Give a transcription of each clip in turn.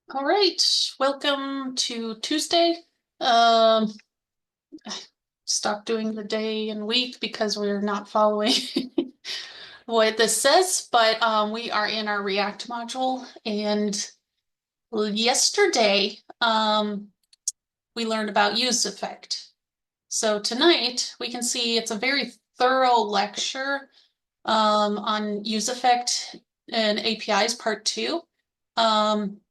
All right, welcome to Tuesday. Um, Stop doing the day and week because we're not following what this says, but we are in our React module. And yesterday, we learned about useEffect. So tonight, we can see it's a very thorough lecture on useEffect and APIs part 2. Um,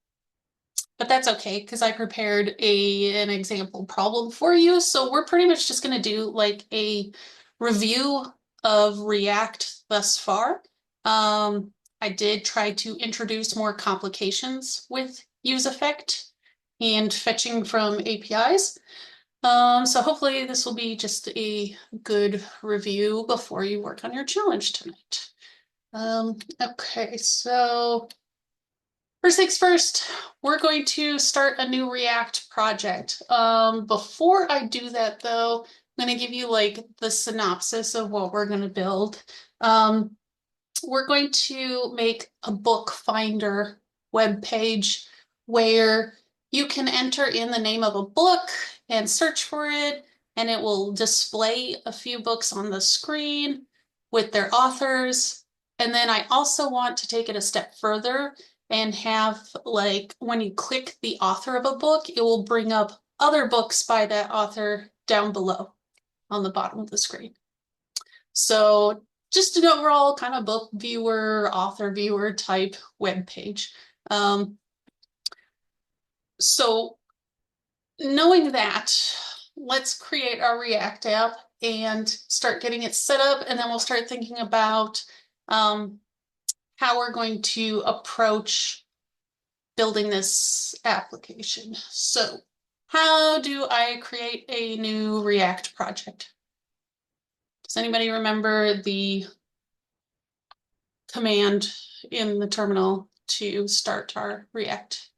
But that's okay because I prepared an example problem for you. So we're pretty much just going to do like a review of React thus far. I did try to introduce more complications with useEffect and fetching from APIs. So hopefully this will be just a good review before you work on your challenge tonight. Okay, so first things first, we're going to start a new React project. Before I do that though, I'm going to give you like the synopsis of what we're going to build. Um, we're going to make a book finder web page where you can enter in the name of a book and search for it, and it will display a few books on the screen with their authors. And then I also want to take it a step further and have like when you click the author of a book, it will bring up other books by that author down below on the bottom of the screen. So just an overall kind of book viewer, author viewer type web page. Um, so knowing that, let's create our React app and start getting it set up, and then we'll start thinking about how we're going to approach building this application. So how do I create a new React project? Does anybody remember the command in the terminal to start our React?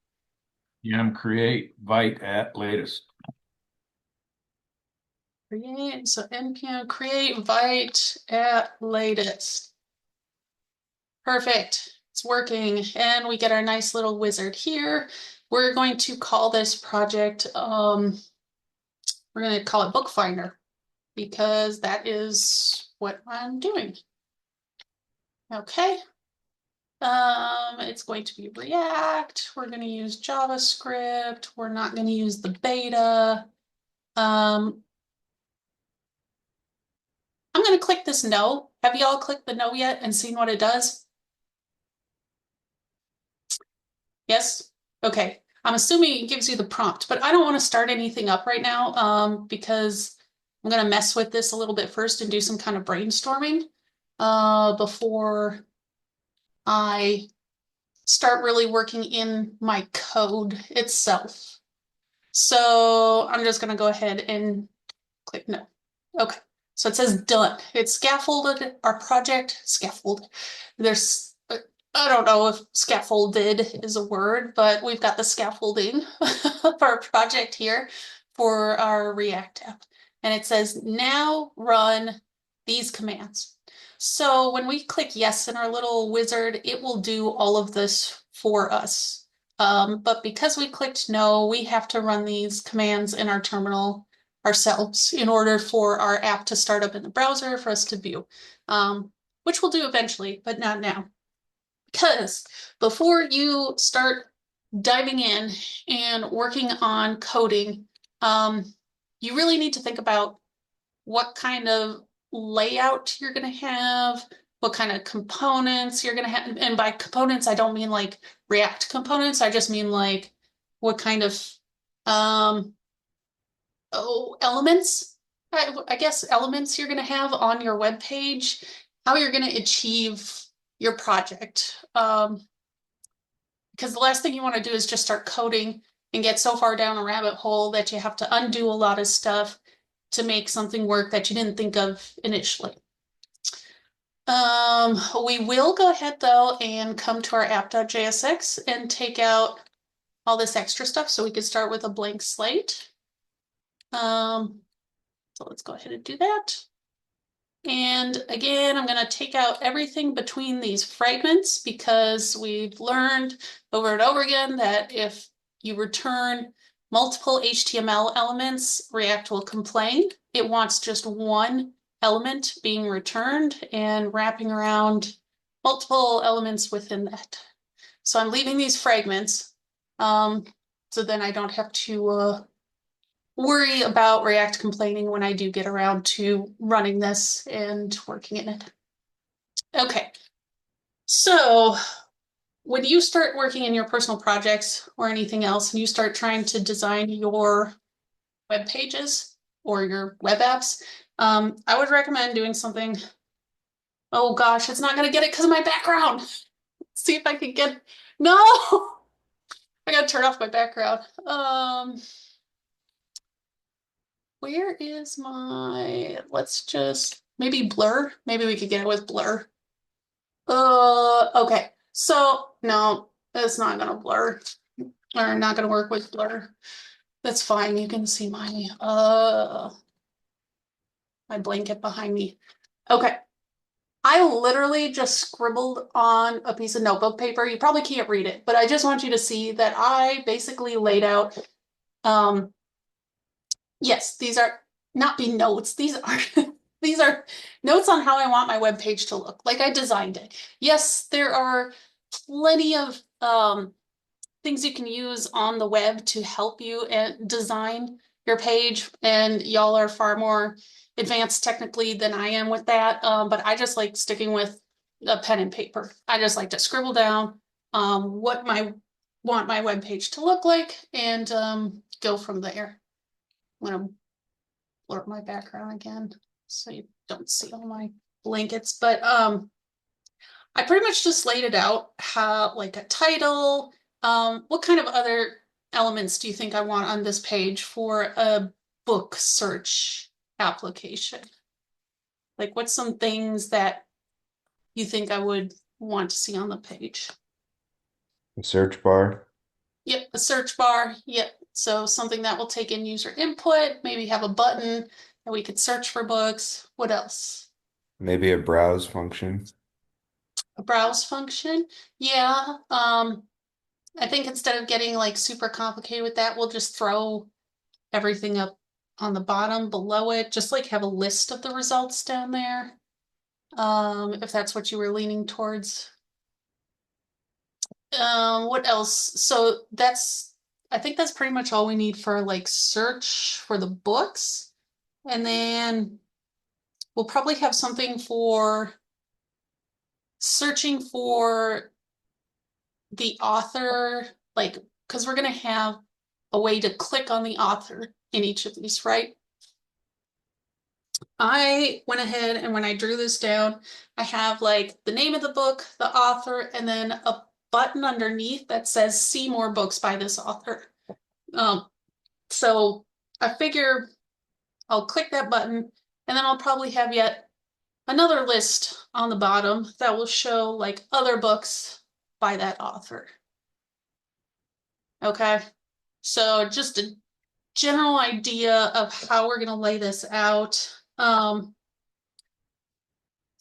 Yum create vite at latest. Create, so npm create vite at latest. Perfect. It's working. And we get our nice little wizard here. We're going to call this project, we're going to call it Bookfinder because that is what I'm doing. Okay. It's going to be React. We're going to use JavaScript. We're not going to use the beta. I'm going to click this no. Have you all clicked the no yet and seen what it does? Yes? Okay. I'm assuming it gives you the prompt, but I don't want to start anything up right now because I'm going to mess with this a little bit first and do some kind of brainstorming before I start really working in my code itself. So I'm just going to go ahead and click no. Okay. So it says done. It's scaffolded our project. Scaffold. There's, I don't know if scaffolded is a word, but we've got the scaffolding of our project here for our React app. And it says now run these commands. So when we click yes in our little wizard, it will do all of this for us. But because we clicked no, we have to run these commands in our terminal ourselves in order for our app to start up in the browser for us to view, which we'll do eventually, but not now. Because before you start diving in and working on coding, you really need to think about what kind of layout you're going to have, what kind of components you're going to have. And by components, I don't mean like React components. I just mean like what kind of um, elements, I guess elements you're going to have on your web page, how you're going to achieve your project. Because the last thing you want to do is just start coding and get so far down a rabbit hole that you have to undo a lot of stuff to make something work that you didn't think of initially. We will go ahead though and come to our app.jsx and take out all this extra stuff so we can start with a blank slate. So let's go ahead and do that. And again, I'm going to take out everything between these fragments because we've learned over and over again that if you return multiple HTML elements, React will complain. It wants just one element being returned and wrapping around multiple elements within that. So I'm leaving these fragments, so then I don't have to worry about React complaining when I do get around to running this and working in it. Okay, so when you start working in your personal projects or anything else, and you start trying to design your web pages or your web apps, I would recommend doing something. Oh gosh, it's not gonna get it because of my background. Let's see if I can get. No, I gotta turn off my background. Where is my, let's just, maybe blur? Maybe we could get it with blur. Okay. So, no, it's not gonna blur. Or not gonna work with blur. That's fine. You can see my blanket behind me. Okay. I literally just scribbled on a piece of notebook paper. You probably can't read it, but I just want you to see that I basically laid out, yes, these are not be notes. These are these are notes on how I want my web page to look. Like I designed it. Yes, there are plenty of things you can use on the web to help you and design your page, and y'all are far more advanced technically than I am with that. But I just like sticking with a pen and paper. I just like to scribble down what my want my web page to look like and go from there. I'm gonna blur my background again so you don't see all my blankets. But I pretty much just laid it out how like a title. What kind of other elements do you think I want on this page for a book search application? Like what's some things that you think I would want to see on the page? A search bar, Yep, a search bar. Yep. So something that will take in user input, maybe have a button that we could search for books. What else? maybe a browse function. A browse function. Yeah. I think instead of getting like super complicated with that, we'll just throw everything up on the bottom below it, just like have a list of the results down there. If that's what you were leaning towards. What else? So I think that's pretty much all we need for like search for the books. And then we'll probably have something for searching for the author, like, because we're going to have a way to click on the author in each of these, right? I went ahead and when I drew this down, I have like the name of the book, the author, and then a button underneath that says see more books by this author. Um, so I figure I'll click that button and then I'll probably have yet another list on the bottom that will show like other books by that author. Okay, so just a general idea of how we're going to lay this out.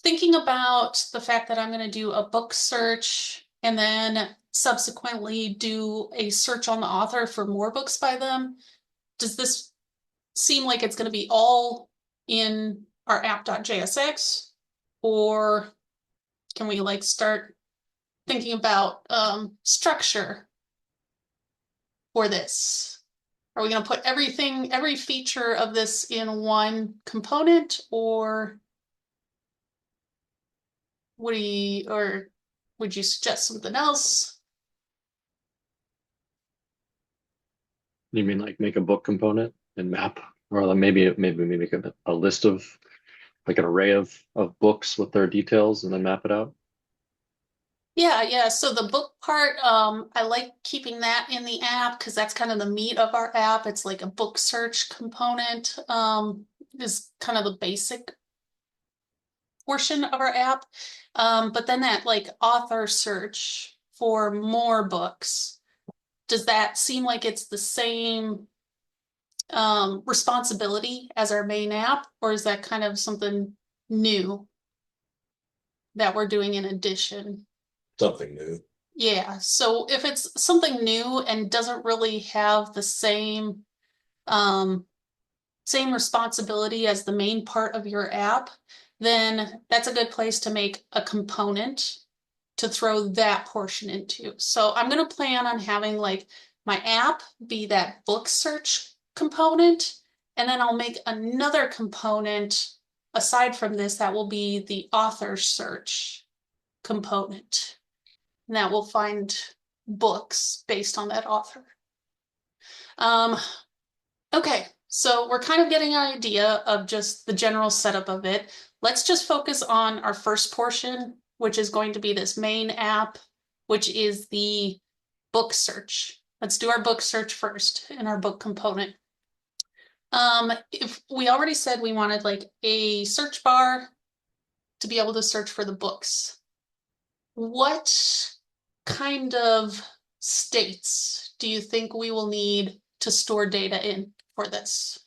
Thinking about the fact that I'm going to do a book search and then subsequently do a search on the author for more books by them. Does this seem like it's going to be all in our app.jsx, or can we like start thinking about structure for this? Are we going to put everything, every feature of this in one component, or or would you suggest something else? You mean like make a book component and map, or like maybe make a list of like an array of books with their details and then map it out? Yeah. So the book part, I like keeping that in the app because that's kind of the meat of our app. It's like a book search component, is kind of the basic portion of our app. But then that like author search for more books, does that seem like it's the same responsibility as our main app, or is that kind of something new that we're doing in addition. Something new. Yeah, so if it's something new and doesn't really have the same same responsibility as the main part of your app, then that's a good place to make a component to throw that portion into. So I'm going to plan on having like my app be that book search component, and then I'll make another component aside from this that will be the author search component. And that will find books based on that author. Okay, so we're kind of getting an idea of just the general setup of it. Let's just focus on our first portion, which is going to be this main app, which is the book search. Let's do our book search first in our book component. If we already said we wanted like a search bar to be able to search for the books, what kind of states do you think we will need to store data in for this?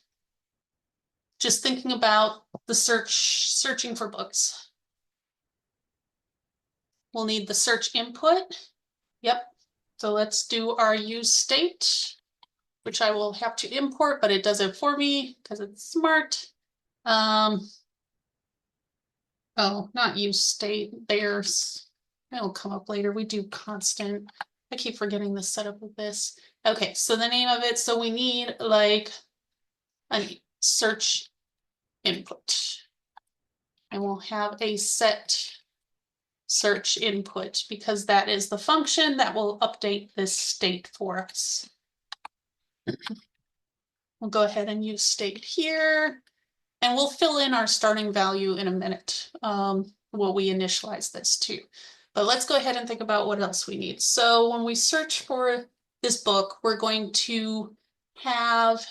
Just thinking about the searching for books. We'll need the search input. Yep. So let's do our use state, which I will have to import, but it does it for me because it's smart. Oh, not use state. It'll come up later. We do constant. I keep forgetting the setup of this. Okay, so the name of it. So we need like a search input. And we'll have a set search input because that is the function that will update this state for us. We'll go ahead and use state here, and we'll fill in our starting value in a minute. Will we initialize this too? But let's go ahead and think about what else we need. So when we search for this book, we're going to have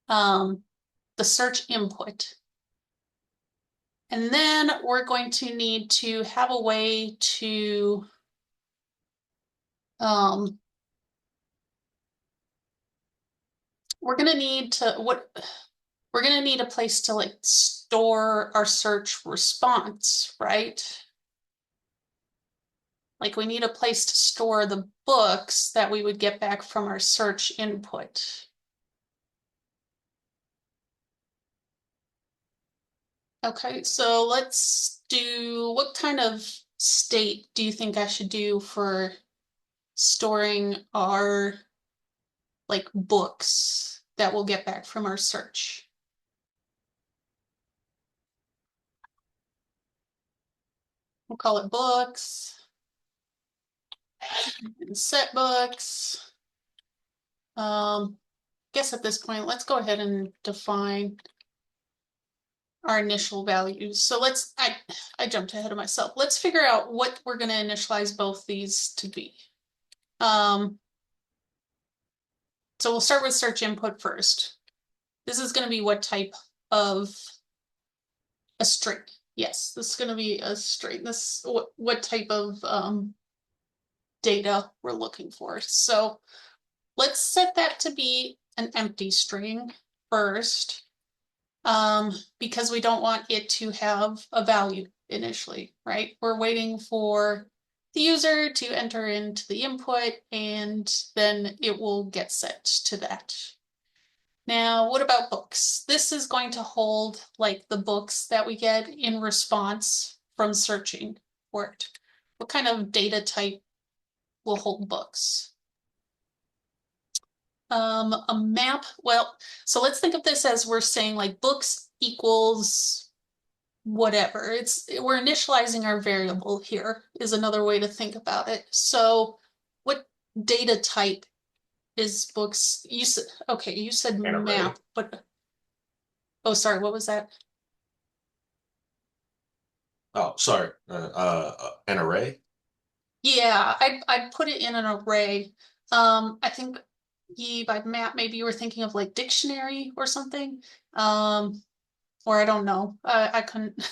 the search input. And then we're going to need to have a way to we're gonna need a place to like store our search response, right? Like we need a place to store the books that we would get back from our search input. Okay, so let's do, what kind of state do you think I should do for storing our like books that we'll get back from our search? We'll call it books and set books. Guess at this point, let's go ahead and define our initial values. So I jumped ahead of myself. Let's figure out what we're going to initialize both these to be. So we'll start with search input first. This is going to be what type of a string? Yes, this is going to be a string. This what type of data we're looking for. So let's set that to be an empty string first, because we don't want it to have a value initially, right? We're waiting for the user to enter into the input, and then it will get set to that. Now, what about books? This is going to hold like the books that we get in response from searching for it. What kind of data type will hold books? A map, well, so let's think of this as we're saying like books equals whatever. We're initializing our variable here is another way to think about it. So what data type is books? You said, okay, you said map, but oh, sorry, what was that? Oh, sorry. An array. Yeah, I'd put it in an array. I think by map, maybe you were thinking of like dictionary or something. Or I don't know. I couldn't,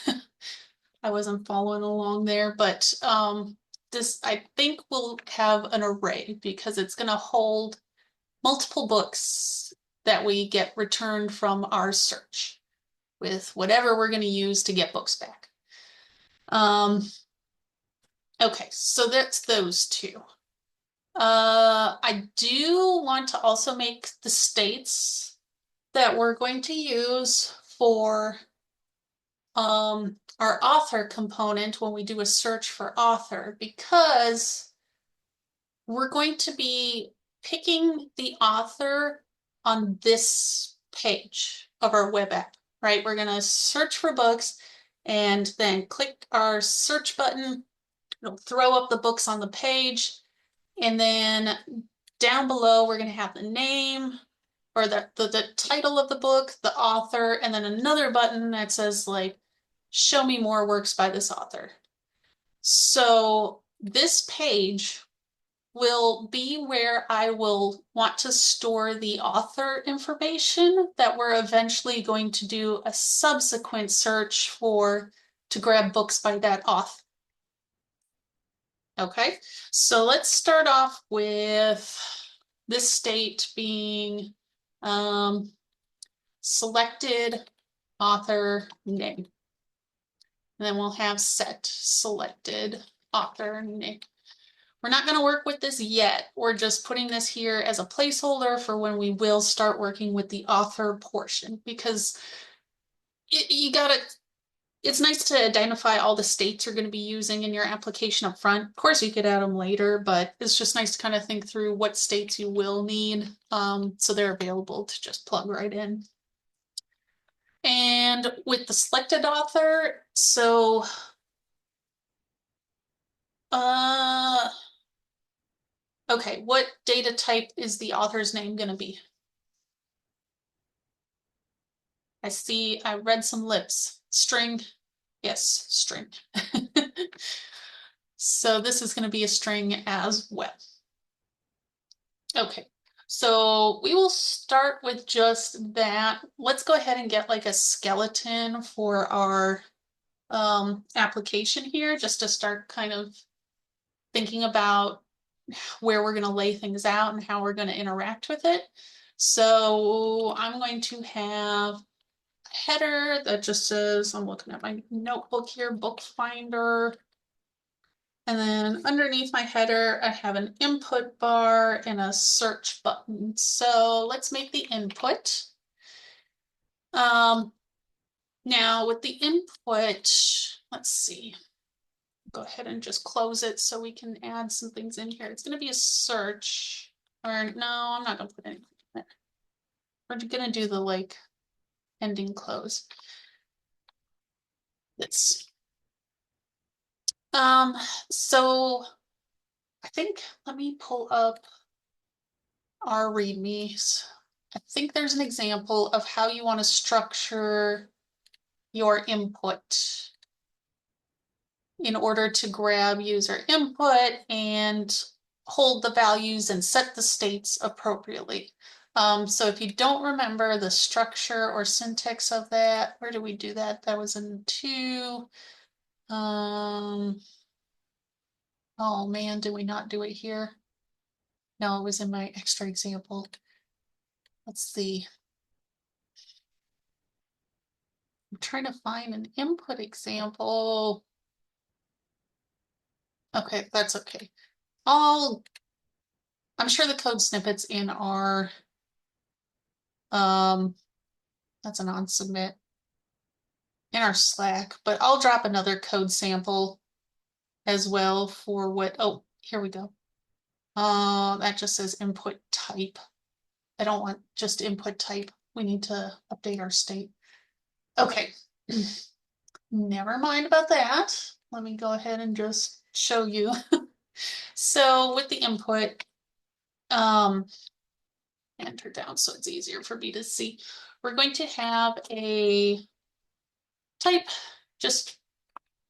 I wasn't following along there, but this I think will have an array because it's gonna hold multiple books that we get returned from our search. with whatever we're going to use to get books back. Okay, so that's those two. I do want to also make the states that we're going to use for our author component when we do a search for author, because we're going to be picking the author on this page of our web app, right? We're going to search for books and then click our search button. It'll throw up the books on the page. And then down below, we're going to have the name or the title of the book, the author, and then another button that says like, show me more works by this author. So this page will be where I will want to store the author information that we're eventually going to do a subsequent search for to grab books by that author. Okay, so let's start off with this state being selected author name. And then we'll have set selected author name. We're not going to work with this yet. We're just putting this here as a placeholder for when we will start working with the author portion, because it's nice to identify all the states you're going to be using in your application up front. Of course, you could add them later, but it's just nice to kind of think through what states you will need, so they're available to just plug right in. And with the selected author, so okay, what data type is the author's name going to be? I read some lips. String. Yes, string. So this is going to be a string as well. Okay, so we will start with just that. Let's go ahead and get like a skeleton for our application here, just to start kind of thinking about where we're going to lay things out and how we're going to interact with it. So I'm going to have a header that just says, I'm looking at my notebook here, book finder. And then underneath my header, I have an input bar and a search button. So let's make the input. Now with the input, let's see. Go ahead and just close it so we can add some things in here. It's going to be a search, or no, I'm not going to put anything in there. We're going to do the like ending close. This. So I think, let me pull up our readmes. I think there's an example of how you want to structure your input in order to grab user input and hold the values and set the states appropriately. So if you don't remember the structure or syntax of that, where did we do that? That was in 2. Oh man, did we not do it here? No, it was in my extra example. Let's see. I'm trying to find an input example. Okay, that's okay. I'm sure the code snippets in our that's a non-submit in our Slack, but I'll drop another code sample as well for what, oh, here we go. That just says input type. I don't want just input type. We need to update our state. Okay, never mind about that. Let me go ahead and just show you. So with the input, enter down so it's easier for me to see. We're going to have a type, just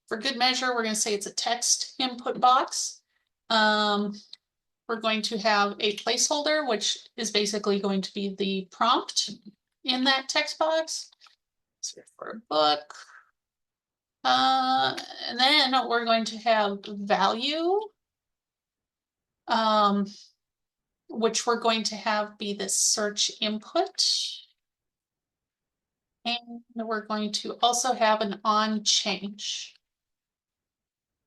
for good measure, we're going to say it's a text input box. We're going to have a placeholder, which is basically going to be the prompt in that text box. So for a book. And then we're going to have value, which we're going to have be the search input. And we're going to also have an on change,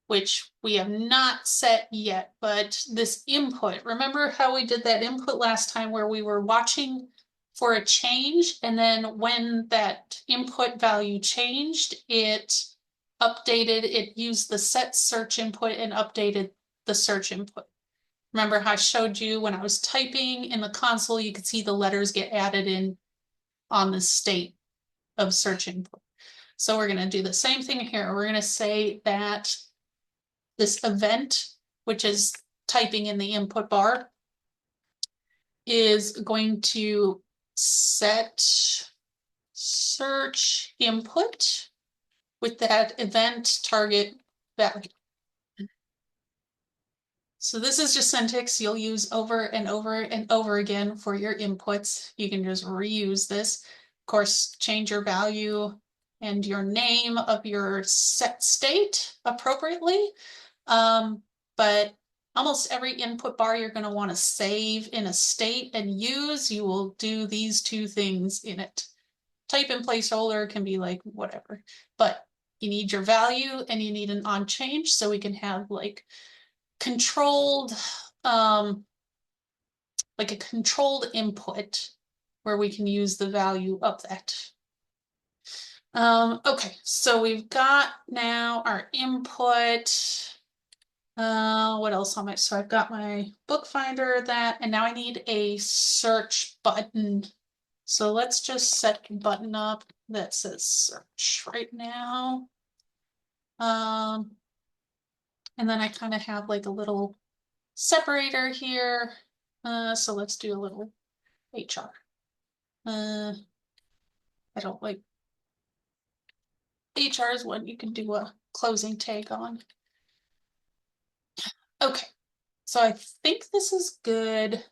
which we have not set yet, but this input, remember how we did that input last time where we were watching for a change, and then when that input value changed, it updated, it used the set search input and updated the search input. Remember how I showed you when I was typing in the console, you could see the letters get added in on the state of search input. So we're going to do the same thing here. We're going to say that this event, which is typing in the input bar, is going to set search input with that event target value. So this is just syntax you'll use over and over and over again for your inputs. You can just reuse this. Of course, change your value and your name of your set state appropriately. But almost every input bar you're going to want to save in a state and use, you will do these two things in it. Type in placeholder can be like whatever, but you need your value and you need an on change so we can have like controlled, like a controlled input where we can use the value of that. Okay, so we've got now our input. What else on my, so I've got my bookfinder, that, and now I need a search button. So let's just set a button up that says search right now. And then I kind of have like a little separator here. So let's do a little HR. I don't like HR is one you can do a closing tag on. Okay, so I think this is good.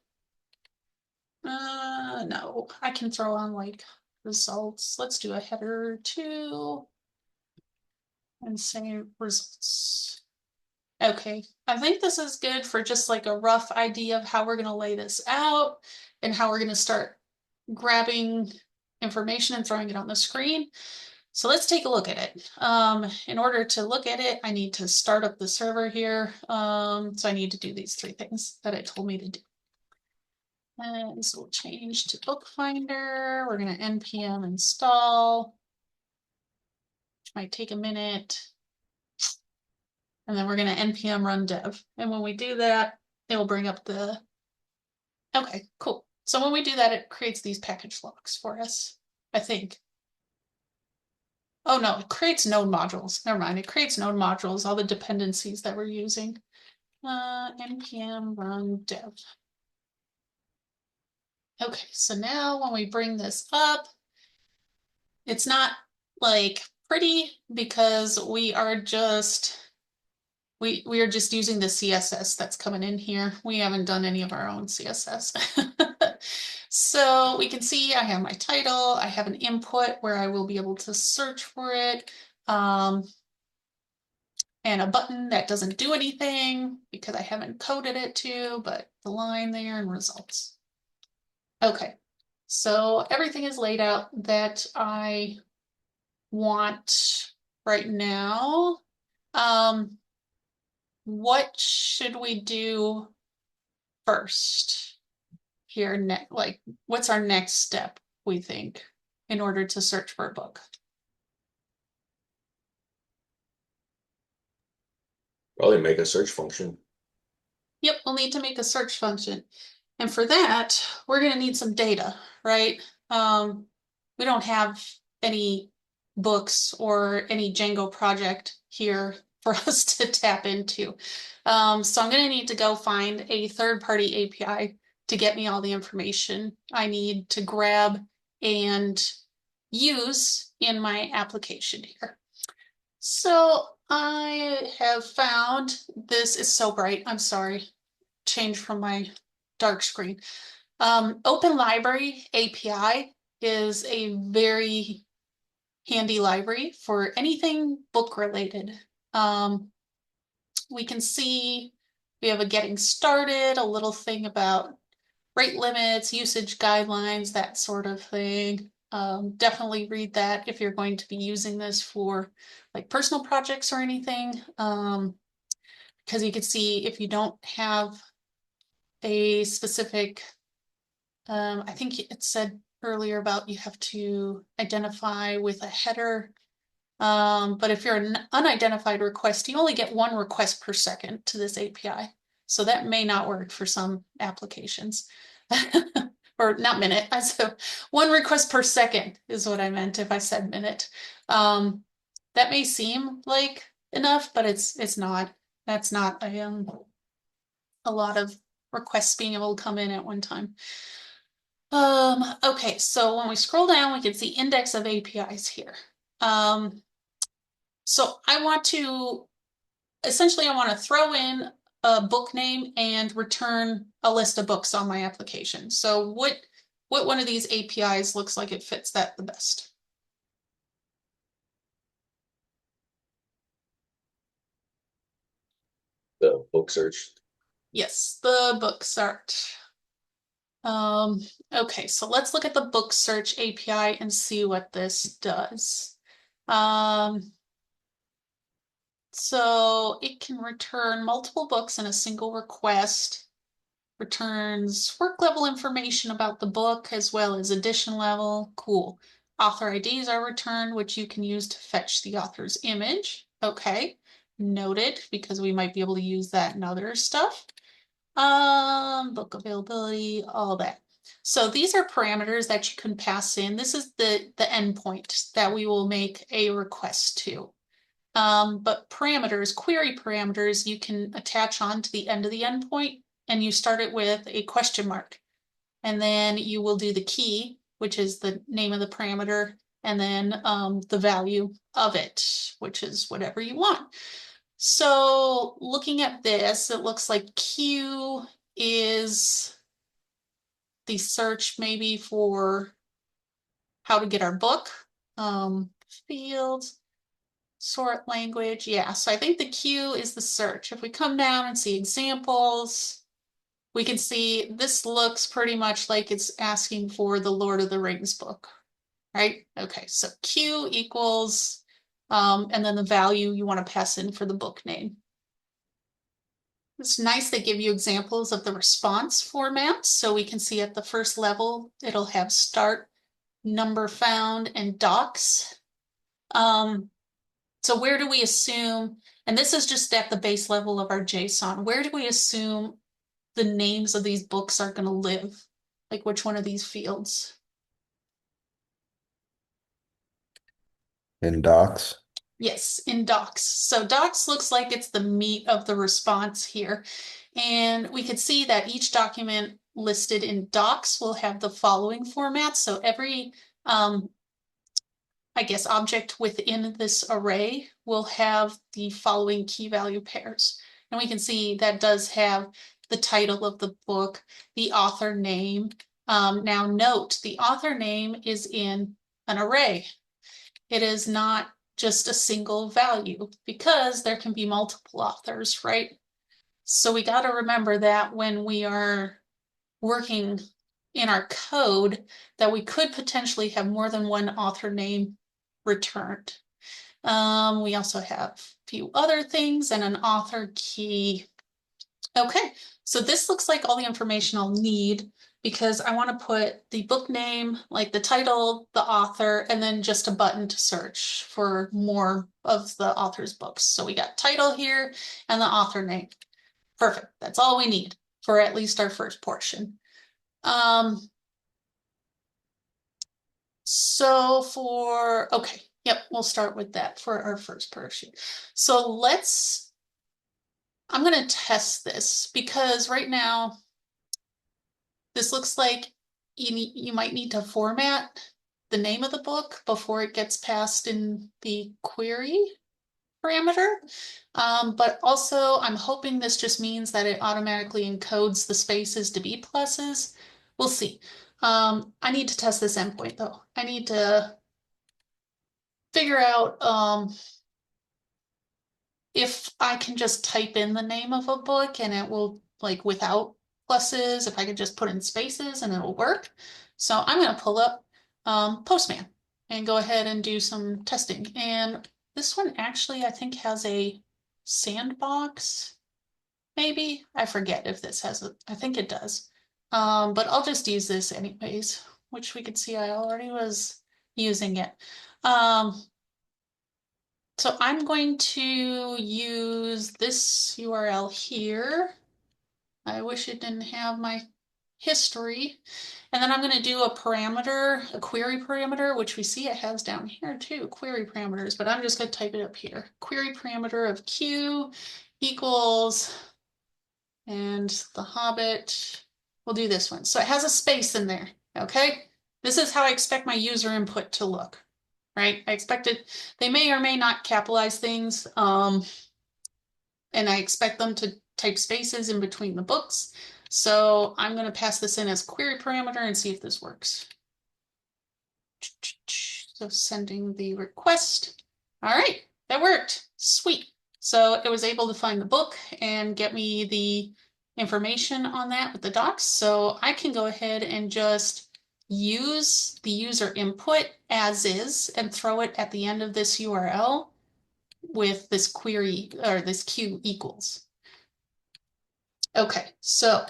No, I can throw on like results. Let's do a header 2 and say results. Okay, I think this is good for just like a rough idea of how we're going to lay this out and how we're going to start grabbing information and throwing it on the screen. So let's take a look at it. In order to look at it, I need to start up the server here. So I need to do these 3 things that it told me to do. And so we'll change to Bookfinder. We're going to npm install, which might take a minute. And then we're going to npm run dev. And when we do that, it will bring up the, okay, cool. So when we do that, it creates these package logs for us, I think. Oh no, it creates node modules. Never mind, it creates node modules, all the dependencies that we're using. Npm run dev. Okay, so now when we bring this up, it's not like pretty because we are just using the CSS that's coming in here. We haven't done any of our own CSS. So we can see I have my title, I have an input where I will be able to search for it, and a button that doesn't do anything because I haven't coded it to, but the line there and results. Okay, so everything is laid out that I want right now. What should we do first here? Like, what's our next step, we think, in order to search for a book? Probably make a search function. Yep, we'll need to make a search function. And for that, we're going to need some data, right? We don't have any books or any Django project here for us to tap into. So I'm going to need to go find a third-party API to get me all the information I need to grab and use in my application here. So I have found, this is so bright, I'm sorry, change from my dark screen. Open Library API is a very handy library for anything book related. We can see we have a getting started, a little thing about rate limits, usage guidelines, that sort of thing. Definitely read that if you're going to be using this for like personal projects or anything. Because you can see if you don't have a specific, I think it said earlier about you have to identify with a header. But if you're an unidentified request, you only get one request per second to this API. So that may not work for some applications. Or not minute, so one request per second is what I meant if I said minute. That may seem like enough, but it's not. That's not a lot of requests being able to come in at one time. Okay, so when we scroll down, we can see index of APIs here. So I want to throw in a book name and return a list of books on my application. So what one of these APIs looks like it fits that the best? The book search. Yes, the book search. Okay, so let's look at the book search API and see what this does. So it can return multiple books in a single request, returns work level information about the book as well as edition level. Cool. Author IDs are returned, which you can use to fetch the author's image. Okay, noted, because we might be able to use that in other stuff. Book availability, all that. So these are parameters that you can pass in. This is the endpoint that we will make a request to. But parameters, query parameters, you can attach on to the end of the endpoint, and you start it with a question mark. And then you will do the key, which is the name of the parameter, and then the value of it, which is whatever you want. So looking at this, it looks like Q is the search maybe for how to get our book. Fields, sort language. Yeah, so I think the Q is the search. If we come down and see examples, we can see this looks pretty much like it's asking for the Lord of the Rings book, right? Okay, so Q equals, and then the value you want to pass in for the book name. It's nice they give you examples of the response formats. So we can see at the first level, it'll have start, number found, and docs. So where do we assume, and this is just at the base level of our JSON, where do we assume the names of these books are going to live? Like which one of these fields? In docs. Yes, in docs. So docs looks like it's the meat of the response here. And we could see that each document listed in docs will have the following format. So every, I guess, object within this array will have the following key value pairs. And we can see that does have the title of the book, the author name. Now note, the author name is in an array. It is not just a single value because there can be multiple authors, right? So we got to remember that when we are working in our code, that we could potentially have more than one author name returned. We also have a few other things and an author key. Okay, so this looks like all the information I'll need because I want to put the book name, like the title, the author, and then just a button to search for more of the author's books. So we got title here and the author name. Perfect. That's all we need for at least our first portion. So okay, yep, we'll start with that for our first portion. So I'm going to test this because right now, this looks like you might need to format the name of the book before it gets passed in the query parameter. But also I'm hoping this just means that it automatically encodes the spaces to be pluses. We'll see. I need to test this endpoint though. I need to figure out if I can just type in the name of a book and it will, like, without pluses, if I could just put in spaces and it'll work. So I'm going to pull up Postman and go ahead and do some testing. And this one actually, I think, has a sandbox. Maybe I forget if this has a, I think it does. But I'll just use this anyways, which we could see I already was using it. So I'm going to use this URL here. I wish it didn't have my history. And then I'm going to do a parameter, a query parameter, which we see it has down here too, query parameters, but I'm just going to type it up here. Query parameter of Q equals, and the Hobbit, we'll do this one. So it has a space in there, okay? This is how I expect my user input to look, right? I expect it, they may or may not capitalize things, and I expect them to type spaces in between the books. So I'm going to pass this in as query parameter and see if this works. So sending the request. All right, that worked. Sweet. So it was able to find the book and get me the information on that with the docs. So I can go ahead and just use the user input as is and throw it at the end of this URL with this query or this Q equals. Okay, so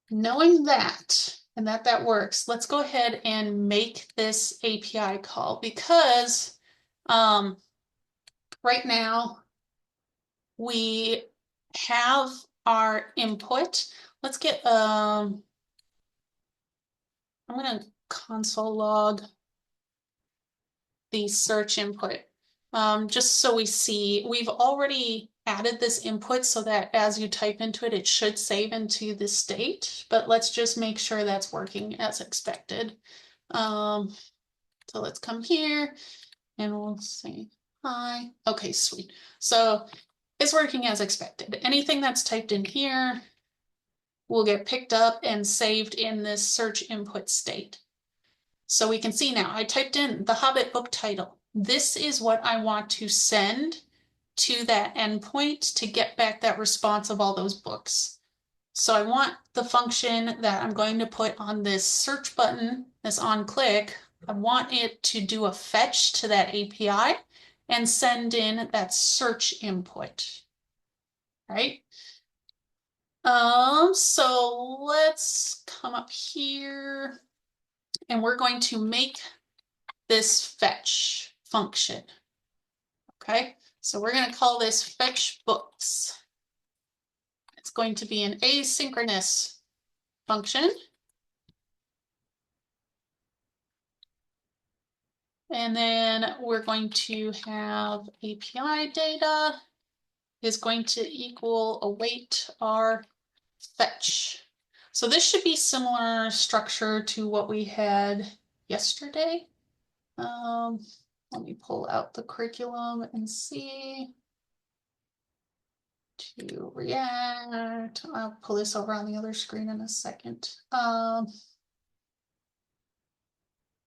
knowing that and that works, let's go ahead and make this API call because right now we have our input. Let's get I'm gonna console log the search input. Just so we see, we've already added this input so that as you type into it, it should save into the state, but let's just make sure that's working as expected. So let's come here and we'll say hi. Okay, sweet. So it's working as expected. Anything that's typed in here will get picked up and saved in this search input state. So we can see now, I typed in the Hobbit book title. This is what I want to send to that endpoint to get back that response of all those books. So I want the function that I'm going to put on this search button, this on click, I want it to do a fetch to that API and send in that search input, right? So let's come up here and we're going to make this fetch function. Okay, so we're going to call this fetch books. It's going to be an asynchronous function. And then we're going to have API data is going to equal await our fetch. So this should be similar structure to what we had yesterday. Let me pull out the curriculum and see. To React, I'll pull this over on the other screen in a second.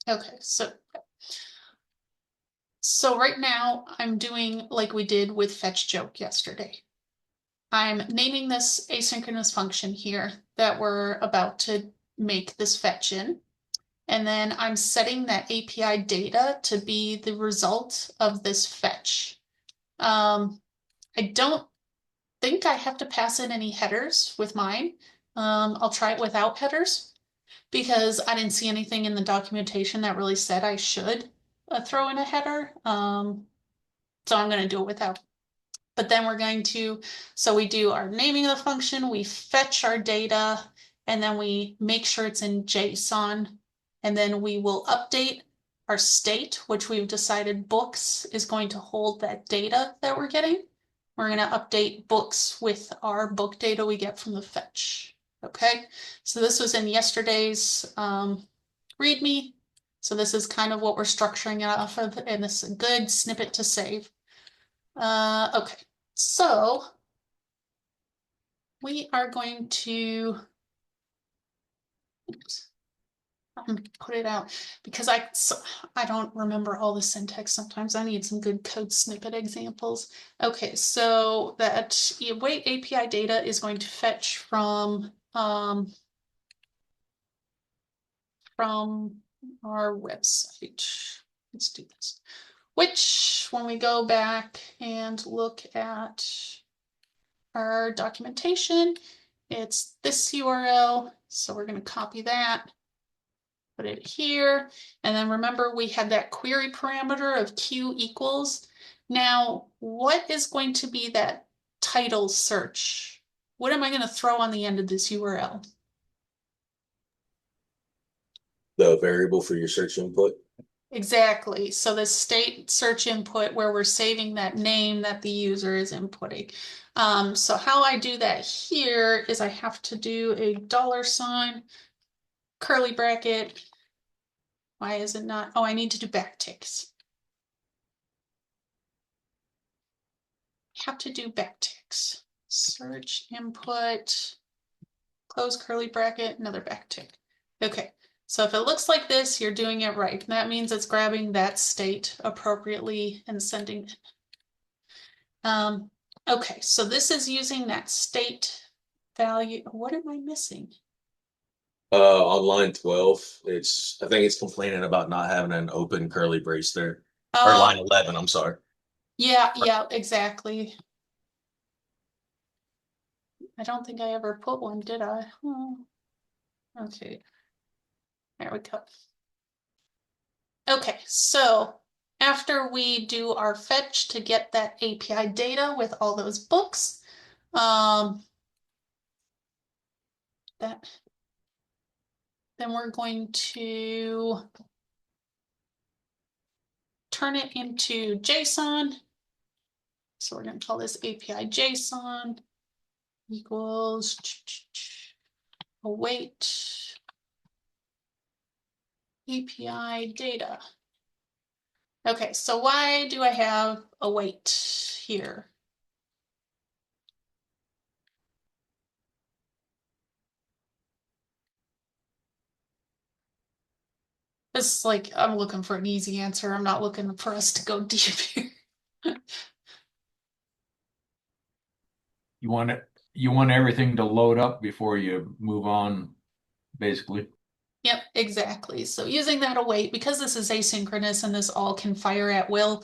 Okay, so right now I'm doing like we did with fetch joke yesterday. I'm naming this asynchronous function here that we're about to make this fetch in. And then I'm setting that API data to be the result of this fetch. I don't think I have to pass in any headers with mine. I'll try it without headers because I didn't see anything in the documentation that really said I should throw in a header. So I'm going to do it without. But then we're going to, so we do our naming of the function, we fetch our data, and then we make sure it's in JSON. And then we will update our state, which we've decided books is going to hold that data that we're getting. We're going to update books with our book data we get from the fetch. Okay, so this was in yesterday's README. So this is kind of what we're structuring it off of, and this is a good snippet to save. Okay, so we are going to put it out because I don't remember all the syntax. Sometimes I need some good code snippet examples. Okay, so that await API data is going to fetch from our website. Let's do this. Which, when we go back and look at our documentation, it's this URL. So we're going to copy that, put it here. And then remember, we had that query parameter of Q equals. Now, what is going to be that title search? What am I going to throw on the end of this URL? The variable for your search input. Exactly. So the state search input where we're saving that name that the user is inputting. So how I do that here is I have to do a $, curly bracket. Why is it not? Oh, I need to do backticks. Have to do backticks. Search input, close curly bracket, another backtick. Okay. So if it looks like this, you're doing it right. That means it's grabbing that state appropriately and sending it. Okay, so this is using that state value. What am I missing? On line 12, I think it's complaining about not having an open curly brace there. Or line 11, I'm sorry. Yeah, exactly. I don't think I ever put one, did I? Okay. There we go. Okay, so after we do our fetch to get that API data with all those books, then we're going to turn it into JSON. So we're going to call this API JSON equals await API data. Okay, so why do I have await here? This is like, I'm looking for an easy answer. I'm not looking for us to go deep here. You want everything to load up before you move on, basically. Yep, exactly. So using that await, because this is asynchronous and this all can fire at will,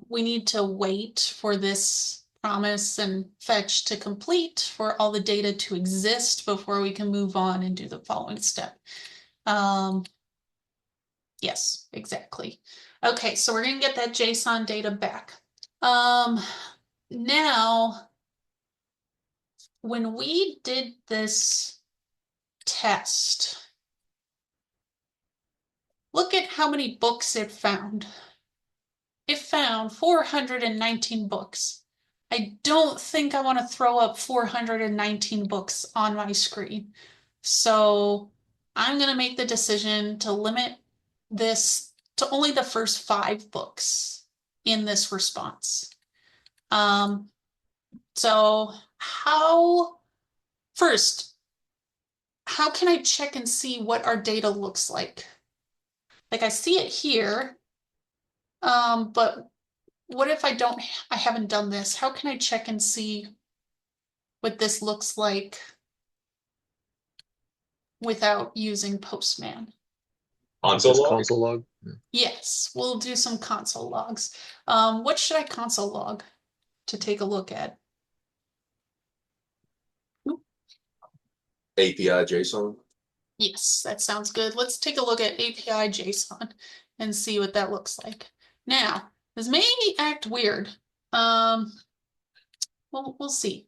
we need to wait for this promise and fetch to complete for all the data to exist before we can move on and do the following step. Yes, exactly. Okay, so we're gonna get that JSON data back. Now, when we did this test, look at how many books it found. It found 419 books. I don't think I want to throw up 419 books on my screen. So I'm going to make the decision to limit this to only the first 5 books in this response. So first, how can I check and see what our data looks like? Like I see it here, but what if I haven't done this? How can I check and see what this looks like without using Postman? Console Just log? console log. Yes, we'll do some console logs. What should I console log to take a look at? API JSON. Yes, that sounds good. Let's take a look at API JSON and see what that looks like. Now, this may act weird. We'll see.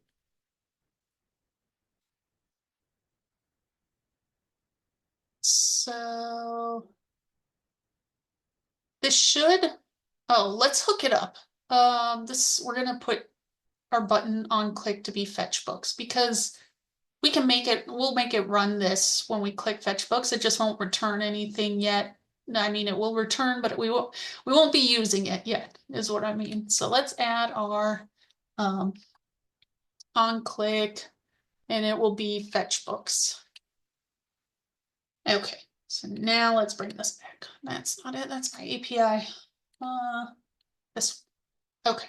So this should, let's hook it up. We're gonna put our button on click to be fetch books because we'll make it run this when we click fetch books. It just won't return anything yet. I mean, it will return, but we won't be using it yet, is what I mean. So let's add our on click and it will be fetch books. Okay, so now let's bring this back. That's not it, that's my API. Okay.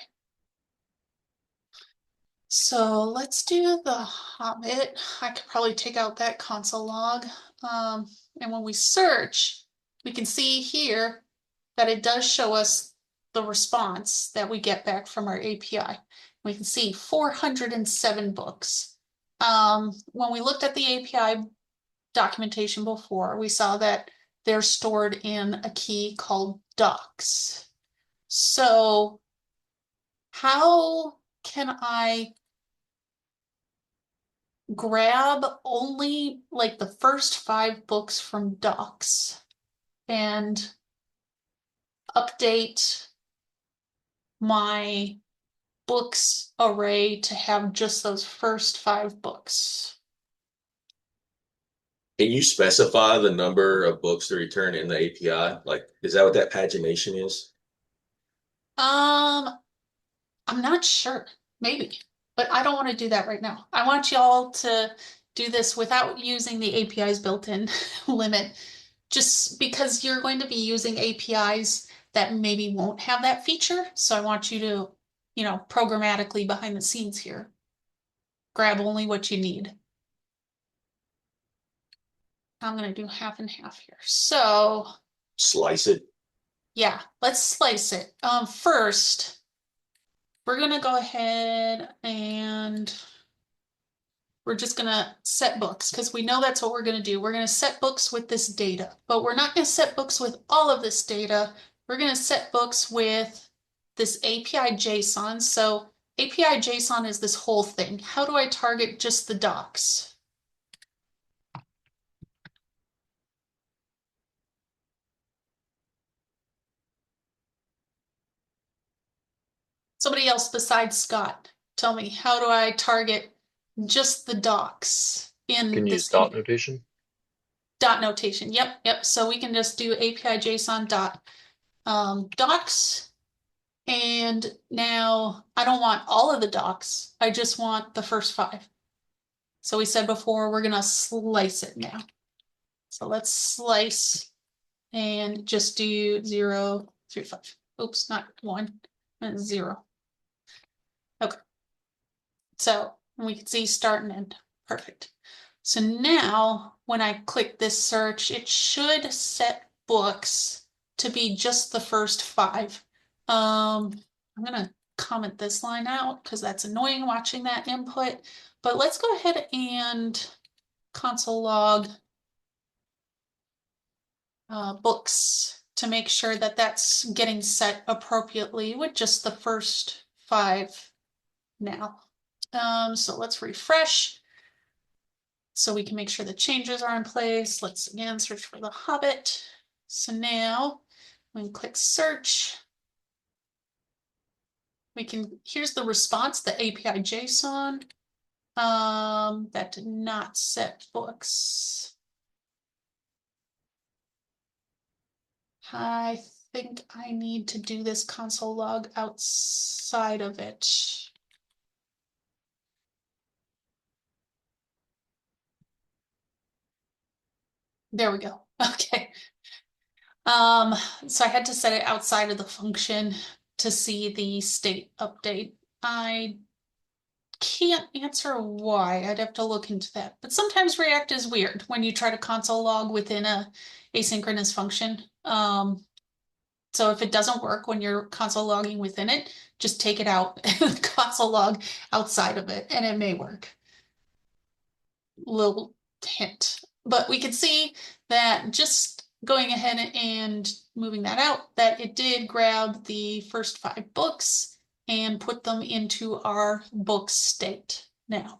So let's do the Hobbit. I could probably take out that console log. And when we search, we can see here that it does show us the response that we get back from our API. We can see 407 books. When we looked at the API documentation before, we saw that they're stored in a key called docs. So how can I grab only like the first 5 books from docs and update my books array to have just those first 5 books? Can you specify the number of books to return in the API? Like, is that what that pagination is? I'm not sure, maybe, but I don't want to do that right now. I want y'all to do this without using the API's built-in limit, just because you're going to be using APIs that maybe won't have that feature. So I want you to, programmatically behind the scenes here, grab only what you need. I'm gonna do half and half here. So Slice it. yeah, let's slice it. First, we're gonna go ahead and we're just gonna set books because we know that's what we're gonna do. We're gonna set books with this data, but we're not gonna set books with all of this data. We're gonna set books with this API JSON. So API JSON is this whole thing. How do I target just the docs? Somebody else besides Scott, tell me, how do I target just the docs in Can you this use dot notation? dot notation? Yep. So we can just do API JSON dot docs. And now I don't want all of the docs. I just want the first 5. So we said before, we're gonna slice it now. So let's slice and just do 0 through 5. Oops, not 1, 0. Okay. So we can see start and end. Perfect. So now when I click this search, it should set books to be just the first 5. I'm gonna comment this line out because that's annoying watching that input. But let's go ahead and console log books to make sure that that's getting set appropriately with just the first 5 now. So let's refresh so we can make sure the changes are in place. Let's again search for the Hobbit. So now we can click search. Here's the response, the API JSON. That did not set books. I think I need to do this console log outside of it. There we go. Okay. So I had to set it outside of the function to see the state update. I can't answer why. I'd have to look into that. But sometimes React is weird when you try to console log within a asynchronous function. So if it doesn't work when you're console logging within it, just take it out and console log outside of it, and it may work. Little hint. But we can see that just going ahead and moving that out, that it did grab the first 5 books and put them into our book state now.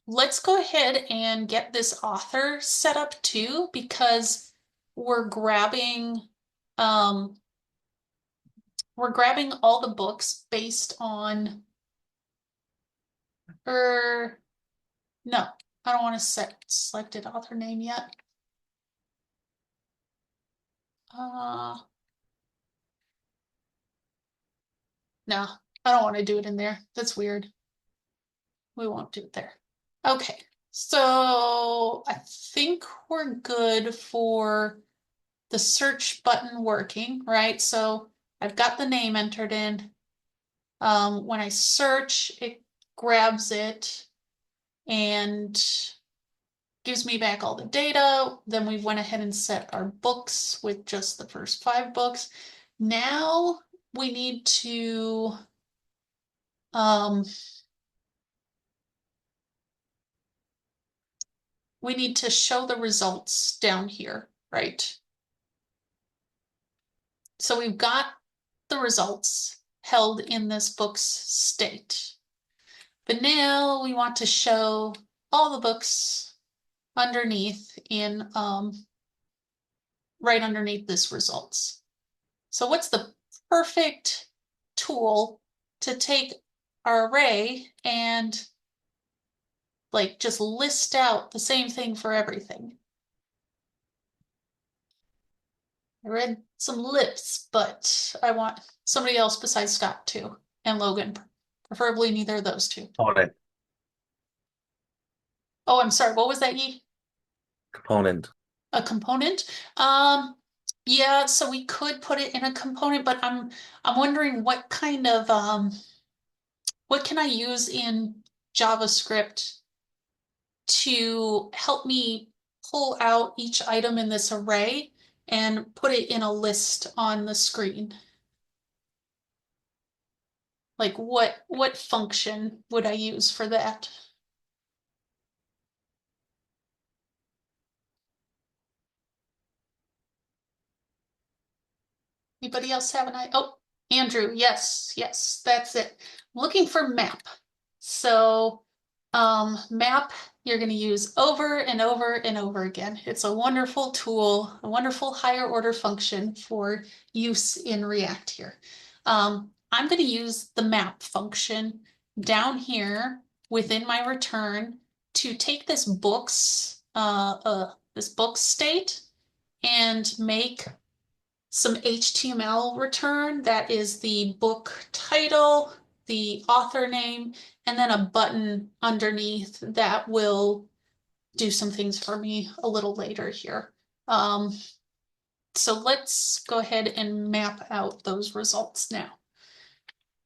Let's go ahead and get this author set up too, because we're grabbing all the books based on no, I don't want to set selected author name yet. No, I don't want to do it in there. That's weird. We won't do it there. Okay, so I think we're good for the search button working, right? So I've got the name entered in. When I search, it grabs it and gives me back all the data. Then we went ahead and set our books with just the first 5 books. Now we need to show the results down here, right? So we've got the results held in this book's state. But now we want to show all the books underneath in right underneath this results. So what's the perfect tool to take our array and like just list out the same thing for everything? I read some lists, but I want somebody else besides Scott too, and Logan, preferably neither of those two. Component. Oh, I'm sorry, what was that, Yi? Component. A component? Yeah, so we could put it in a component, but I'm wondering what kind of what can I use in JavaScript to help me pull out each item in this array and put it in a list on the screen? Like what function would I use for that? Anybody else have an idea? Oh, Andrew, yes, that's it. I'm looking for map. So map you're going to use over and over and over again. It's a wonderful tool, a wonderful higher order function for use in React here. I'm going to use the map function down here within my return to take this book state and make some HTML return that is the book title, the author name, and then a button underneath that will do some things for me a little later here. So let's go ahead and map out those results now.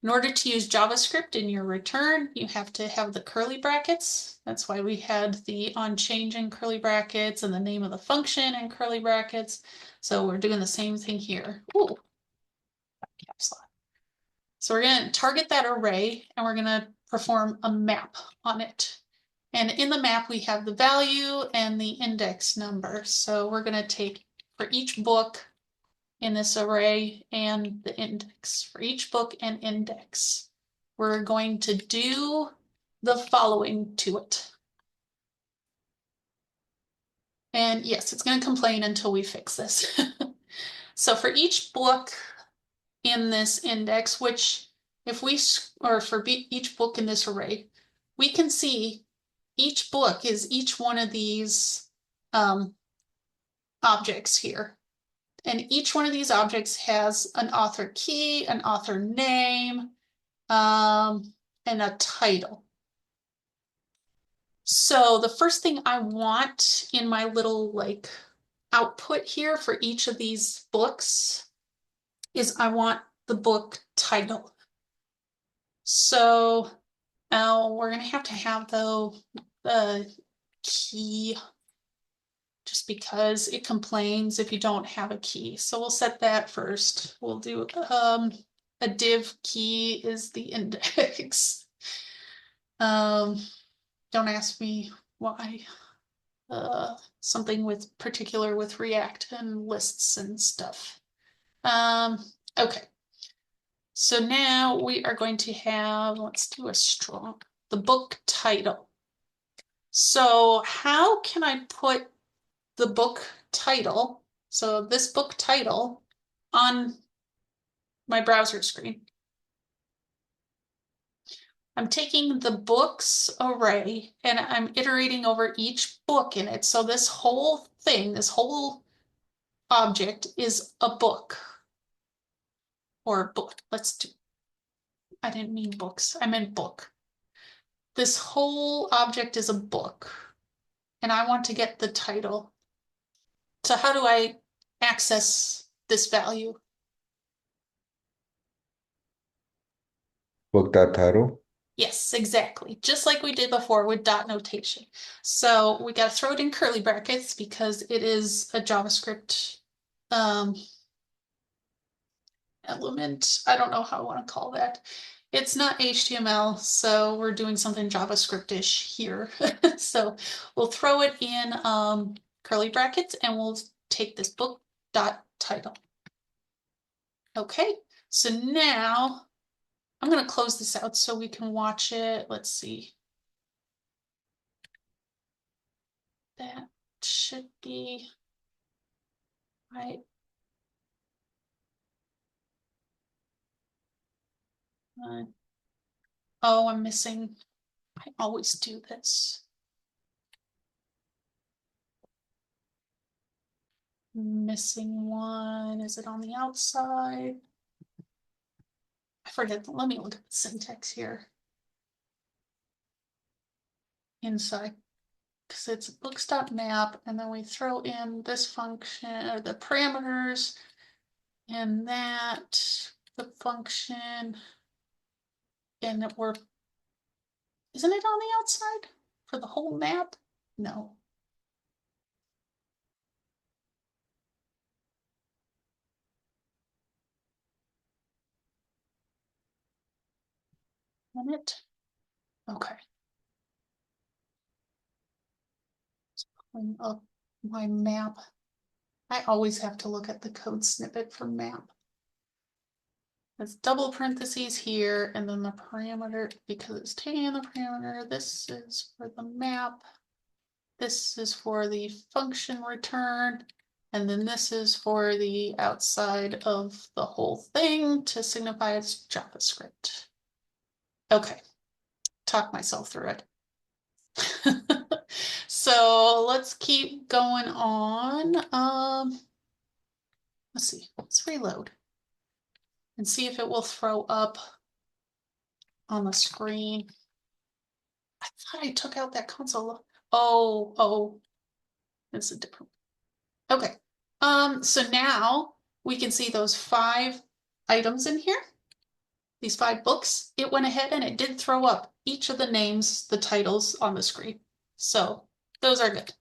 In order to use JavaScript in your return, you have to have the curly brackets. That's why we had the onChange in curly brackets and the name of the function in curly brackets. So we're doing the same thing here. Ooh, caps lock. So we're going to target that array and we're going to perform a map on it. And in the map, we have the value and the index number. So we're going to take for each book in this array and the index. For each book and index, we're going to do the following to it. And yes, it's going to complain until we fix this. So for each book in this index, which if we, or for each book in this array, we can see each book is each one of these objects here. And each one of these objects has an author key, an author name, and a title. So the first thing I want in my little like output here for each of these books is I want the book title. So now we're going to have though the key, just because it complains if you don't have a key. So we'll set that first. We'll do a div key is the index. Don't ask me why. Something with particular with React and lists and stuff. Okay. So now we are going to have, let's do a strong, the book title. So how can I put the book title, so this book title, on my browser screen? I'm taking the books array and I'm iterating over each book in it. So this whole thing, this whole object is a book. Or book, let's do, I didn't mean books, I meant book. This whole object is a book and I want to get the title. So how do I access this value? Book that title. Yes, exactly. Just like we did before with dot notation. So we got to throw it in curly brackets because it is a JavaScript element. I don't know how I want to call that. It's not HTML, so we're doing something JavaScript-ish here. So we'll throw it in curly brackets and we'll take this book dot title. Okay, so now I'm going to close this out so we can watch it. Let's see. That should be right. Oh, I'm missing. I always do this. Missing one. Is it on the outside? I forget. Let me look at the syntax here. Inside. Because it's books.map, and then we throw in this function, or the parameters, and that, the function, and that we're, isn't it on the outside for the whole map? No. On it? Okay. Pulling up my map. I always have to look at the code snippet for map. It's double parentheses here, and then the parameter, because it's taking the parameter, this is for the map. This is for the function return, and then this is for the outside of the whole thing to signify it's JavaScript. Okay, talk myself through it. So let's keep going on. Let's see, let's reload and see if it will throw up on the screen. I thought I took out that console. Oh, it's a different. Okay. So now we can see those 5 items in here. These 5 books. It went ahead and it did throw up each of the names, the titles on the screen. So those are good.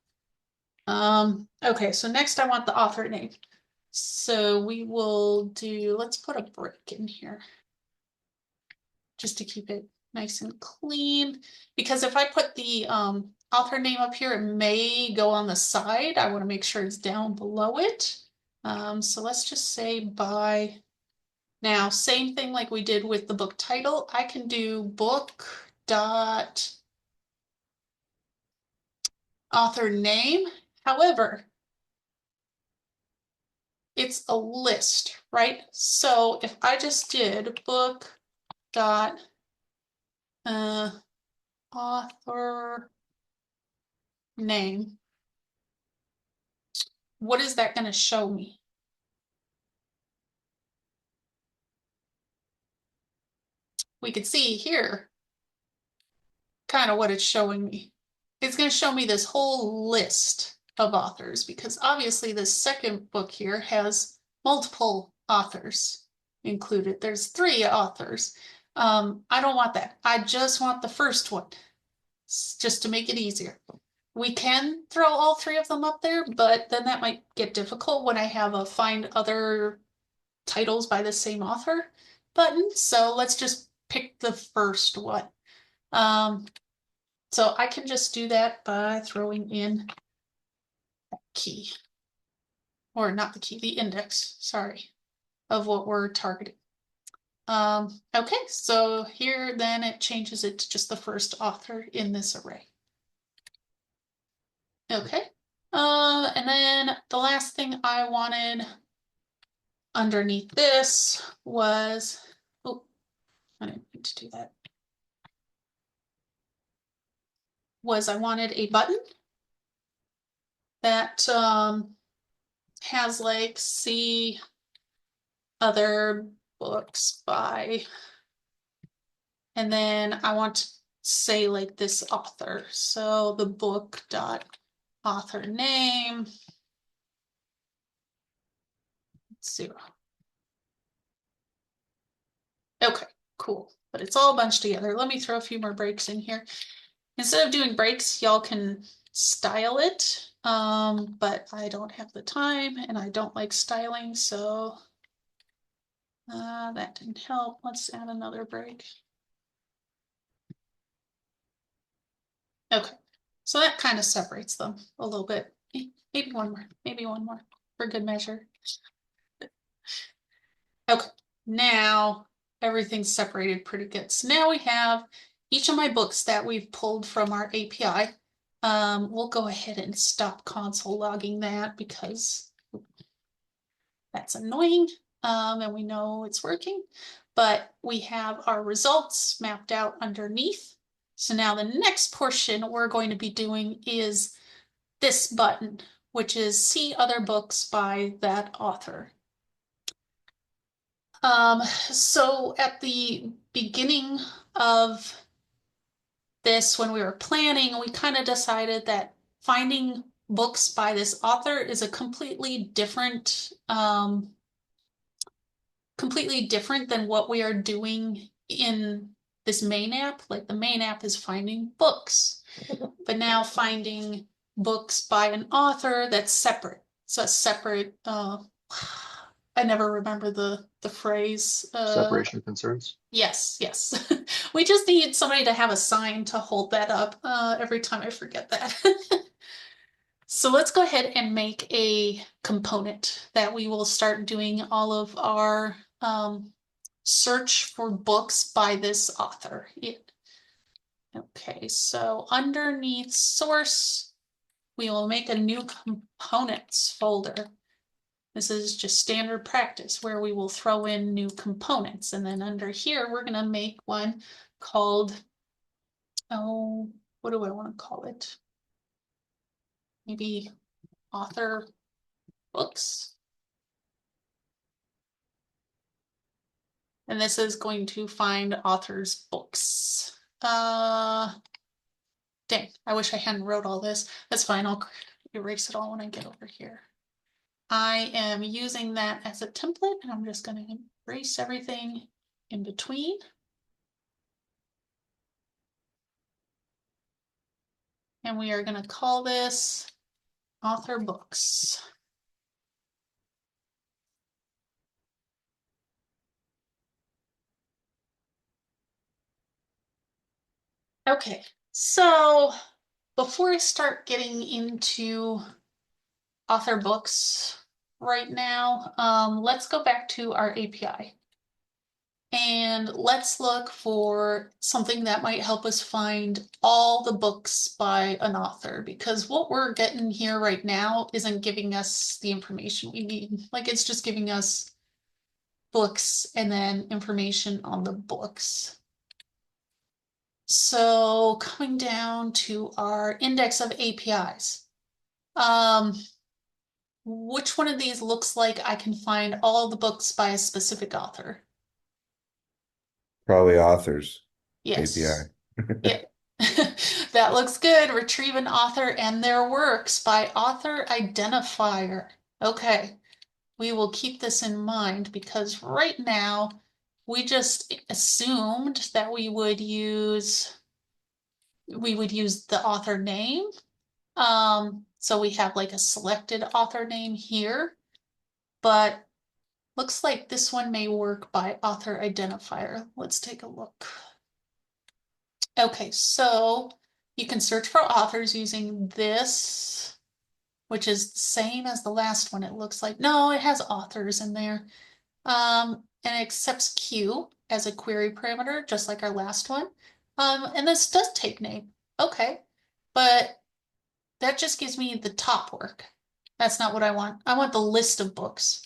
Okay, so next I want the author name. So we will do, let's put a break in here just to keep it nice and clean. Because if I put the author name up here, it may go on the side. I want to make sure it's down below it. So let's just say by. Now, same thing like we did with the book title. I can do book dot author name. However, it's a list, right? So if I just did book dot author name, what is that going to show me? We could see here kind of what it's showing me. It's going to show me this whole list of authors because obviously this second book here has multiple authors included. There's 3 authors. I don't want that. I just want the first one, just to make it easier. We can throw all 3 of them up there, but then that might get difficult when I have a find other titles by the same author button. So let's just pick the first one. So I can just do that by throwing in that key, or not the key, the index, sorry, of what we're targeting. Okay, so here then it changes it to just the first author in this array. Okay, and then the last thing I wanted underneath this was, oh, I didn't mean to do that. Was I wanted a button that has like see other books by, and then I want to say like this author. So the book dot author name 0. Okay, cool. but it's all bunched together. Let me throw a few more breaks in here. Instead of doing breaks, y'all can style it, but I don't have the time and I don't like styling, so that didn't help. Let's add another break. Okay, so that kind of separates them a little bit. Maybe one more for good measure. Okay, now everything's separated pretty good. So now we have each of my books that we've pulled from our API. We'll go ahead and stop console logging that because that's annoying. And we know it's working, but we have our results mapped out underneath. So now the next portion we're going to be doing is this button, which is see other books by that author. So at the beginning of this, when we were planning, we kind of decided that finding books by this author is a completely different than what we are doing in this main app. Like the main app is finding books, but now finding books by an author that's separate. So a separate, I never remember the phrase. Separation of concerns. Yes, yes. We just need somebody to have a sign to hold that up every time I forget that. So let's go ahead and make a component that we will start doing all of our search for books by this author. Okay, so underneath source, we will make a new components folder. This is just standard practice where we will throw in new components. And then under here, we're going to make one called, oh, what do I want to call it? Maybe author books. And this is going to find authors' books. Dang, I wish I hadn't wrote all this. That's fine, I'll erase it all when I get over here. I am using that as a template and I'm just going to erase everything in between. And we are going to call this author books. Okay, so before I start getting into author books right now, let's go back to our API. And let's look for something that might help us find all the books by an author, because what we're getting here right now isn't giving us the information we need. Like it's just giving us books and then information on the books. So coming down to our index of APIs, which one of these looks like I can find all the books by a specific author? Probably authors Yes. API. Yeah. That looks good. Retrieve an author and their works by author identifier. Okay, we will keep this in mind because right now we just assumed that we would use the author name. So we have like a selected author name here, but looks like this one may work by author identifier. Let's take a look. Okay, so you can search for authors using this, which is the same as the last one. It looks like, no, it has authors in there. And it accepts Q as a query parameter, just like our last one. And this does take name. Okay, but that just gives me the top work. That's not what I want. I want the list of books.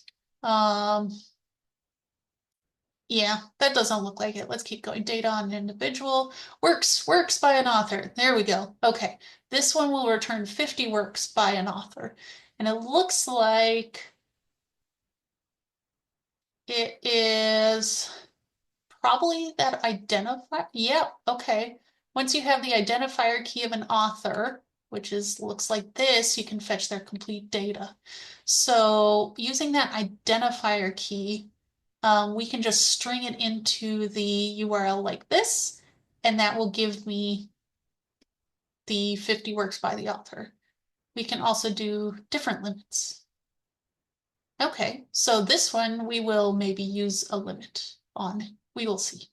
Yeah, that doesn't look like it. Let's keep going. Data on an individual. Works by an author. There we go. Okay, this one will return 50 works by an author. And it looks like it is probably that identifier. Yep, okay. Once you have the identifier key of an author, which looks like this, you can fetch their complete data. So using that identifier key, we can just string it into the URL like this, and that will give me the 50 works by the author. We can also do different limits. Okay, so this one we will maybe use a limit on. We will see.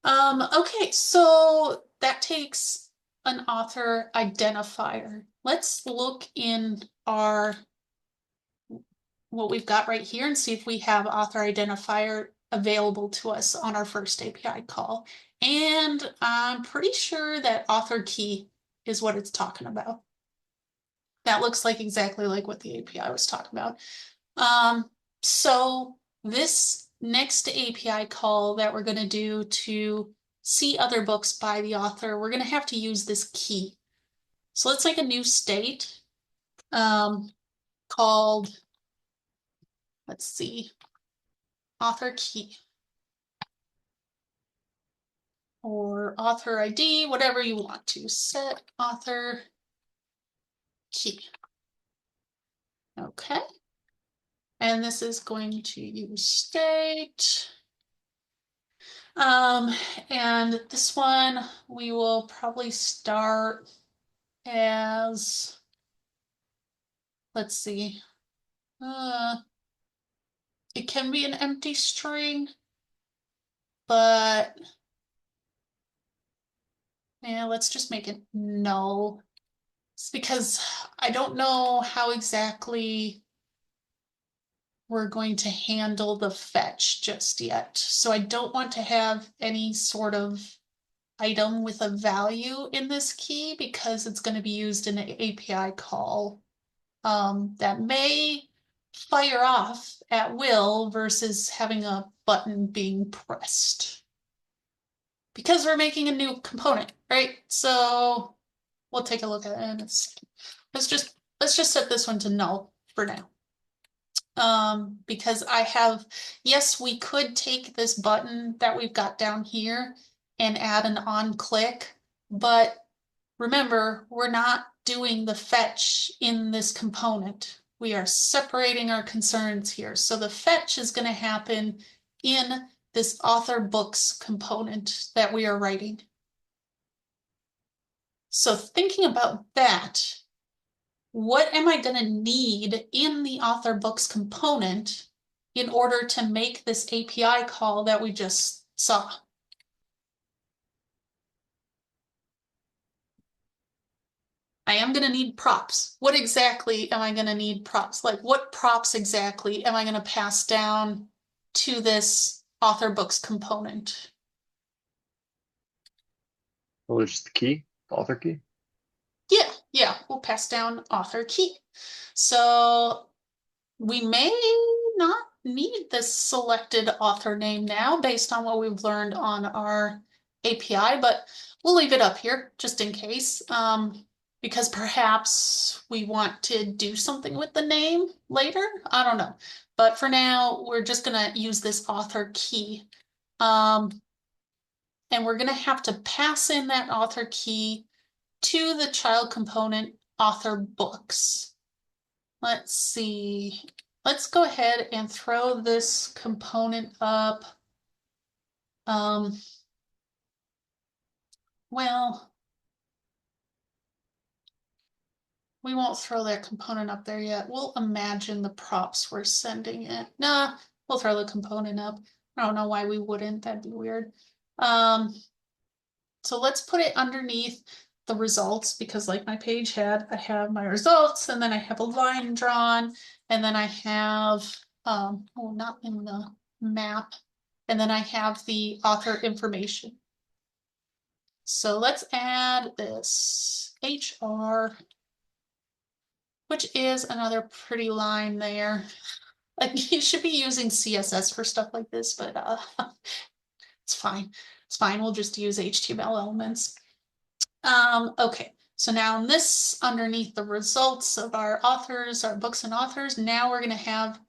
Okay, so that takes an author identifier. Let's look in our what we've got right here and see if we have author identifier available to us on our first API call. And I'm pretty sure that author key is what it's talking about. That looks like exactly like what the API was talking about. So this next API call that we're going to do to see other books by the author, we're going to have to use this key. So let's make a new state called, let's see, author key or author ID, whatever you want to. Set author key. Okay. And this is going to use state. And this one we will probably start as, let's see, it can be an empty string, but yeah, let's just make it null. It's because I don't know how exactly we're going to handle the fetch just yet. So I don't want to have any sort of item with a value in this key because it's going to be used in an API call that may fire off at will versus having a button being pressed. Because we're making a new component, right? So we'll take a look at it. Let's just set this one to null for now. Because I have, yes, we could take this button that we've got down here and add an on click, but remember, we're not doing the fetch in this component. We are separating our concerns here. So the fetch is going to happen in this author books component that we are writing. So thinking about that, what am I going to need in the author books component in order to make this API call that we just saw? I am going to need props. What exactly am I going to need props? Like what props exactly am I going to pass down to this author books component? Well, it's just the key, the author key. Yeah, we'll pass down author key. So we may not need this selected author name now based on what we've learned on our API, but we'll leave it up here just in case, because perhaps we want to do something with the name later. I don't know. But for now, we're just going to use this author key. And we're going to have to pass in that author key to the child component author books. Let's see. Let's go ahead and throw this component up. Well, we won't throw that component up there yet. We'll imagine the props we're sending it. Nah, we'll throw the component up. I don't know why we wouldn't. That'd be weird. So let's put it underneath the results because like my page had, I have my results and then I have a line drawn and then I have, oh, not in the map. And then I have the author information. So let's add this HR, which is another pretty line there. Like you should be using CSS for stuff like this, but it's fine. It's fine. We'll just use HTML elements. Okay, so now in this, underneath the results of our authors, our books and authors, now we're going to have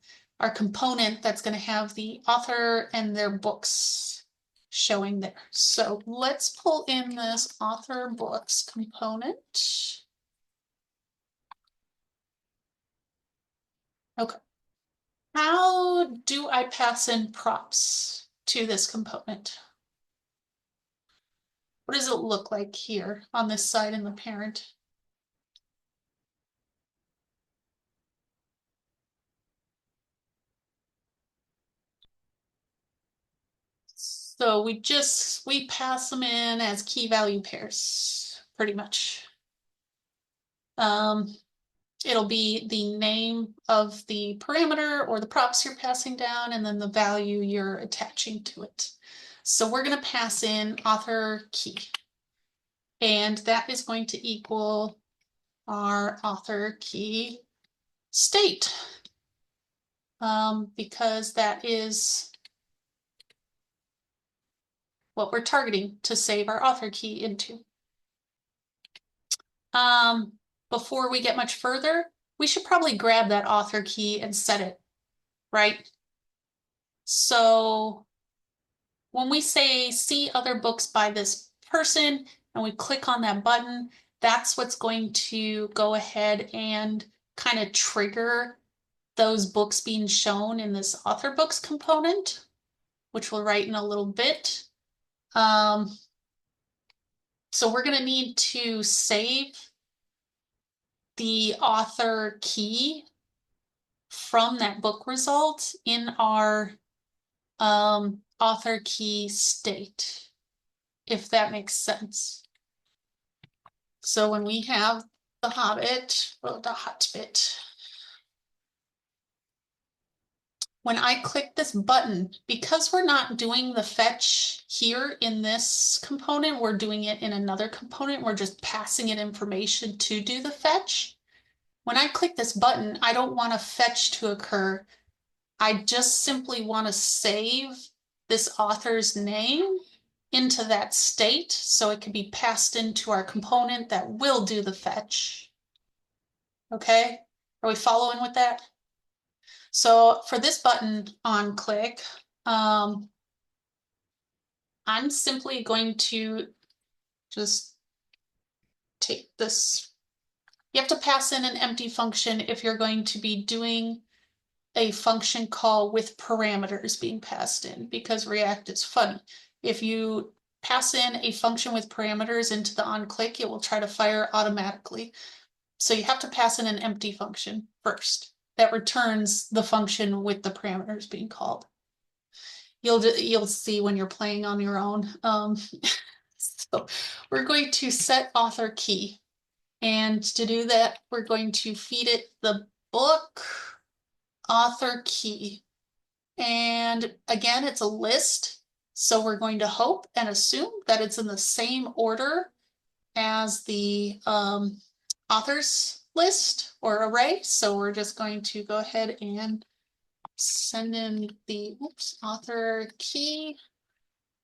our component that's going to have the author and their books showing there. So let's pull in this author books component. Okay. How do I pass in props to this component? What does it look like here on this side in the parent? So we pass them in as key value pairs, pretty much. It'll be the name of the parameter or the props you're passing down, and then the value you're attaching to it. So we're going to pass in author key, and that is going to equal our author key state, because that is what we're targeting to save our author key into. Before we get much further, we should probably grab that author key and set it, right? So when we say see other books by this person and we click on that button, that's what's going to go ahead and kind of trigger those books being shown in this author books component, which we'll write in a little bit. So we're going to need to save the author key from that book result in our author key state, if that makes sense. So when we have the Hobbit, or the Hotbit, when I click this button, because we're not doing the fetch here in this component, we're doing it in another component, we're just passing it information to do the fetch. When I click this button, I don't want a fetch to occur. I just simply want to save this author's name into that state so it can be passed into our component that will do the fetch. Okay, are we following with that? So for this button on click, I'm simply going to just take this. You have to pass in an empty function if you're going to be doing a function call with parameters being passed in, because React is funny. If you pass in a function with parameters into the onClick, it will try to fire automatically. So you have to pass in an empty function first that returns the function with the parameters being called. You'll see when you're playing on your own. So we're going to set author key, and to do that, we're going to feed it the book author key. And again, it's a list. So we're going to hope and assume that it's in the same order as the authors list or array. So we're just going to go ahead and send in the author key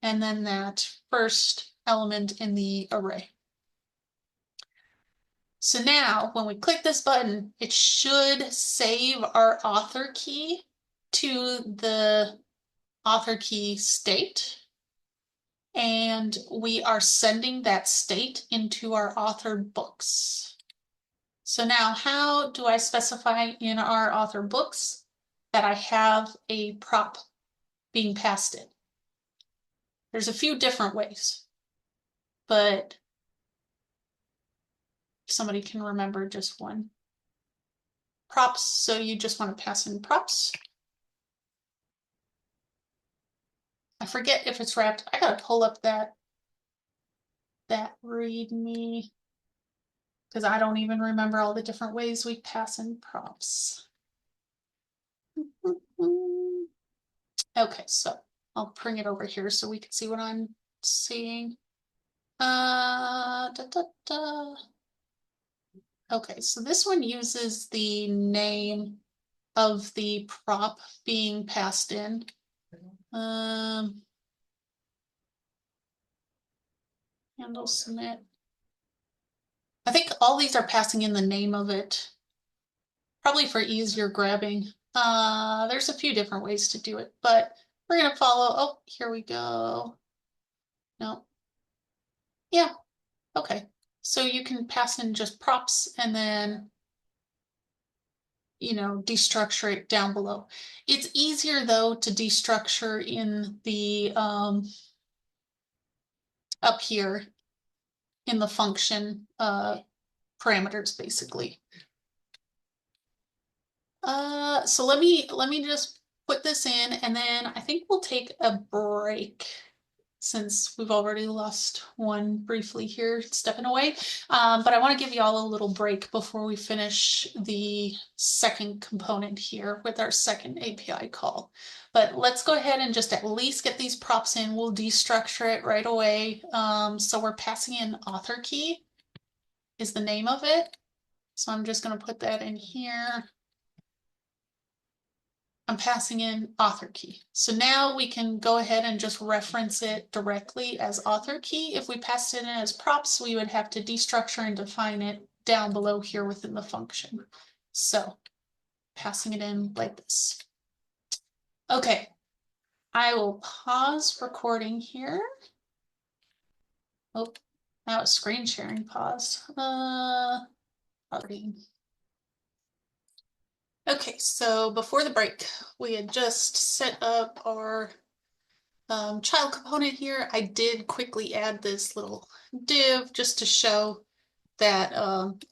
and then that first element in the array. So now when we click this button, it should save our author key to the author key state. And we are sending that state into our author books. So now how do I specify in our author books that I have a prop being passed in? There's a few different ways, but if somebody can remember just one. Props, so you just want to pass in props. I forget if it's wrapped. I gotta pull up that readme because I don't even remember all the different ways we pass in props. Okay, so I'll bring it over here so we can see what I'm seeing. Okay, so this one uses the name of the prop being passed in. Handle submit. I think all these are passing in the name of it, probably for easier grabbing. There's a few different ways to do it, but we're gonna follow. Oh, here we go. No. Yeah, okay. So you can pass in just props and then destructure it down below. It's easier though to destructure in the up here in the function parameters basically. So let me just put this in, and then I think we'll take a break since we've already lost one briefly here stepping away. But I want to give you all a little break before we finish the second component here with our second API call. But let's go ahead and just at least get these props in. We'll destructure it right away. So we're passing in author key is the name of it. So I'm just going to put that in here. I'm passing in author key. So now we can go ahead and just reference it directly as author key. If we passed it in as props, we would have to destructure and define it down below here within the function. So passing it in like this. Okay, I will pause recording here. Oh, now it's screen sharing paused. Loading. Okay, so before the break, we had just set up our child component here. I did quickly add this little div just to show that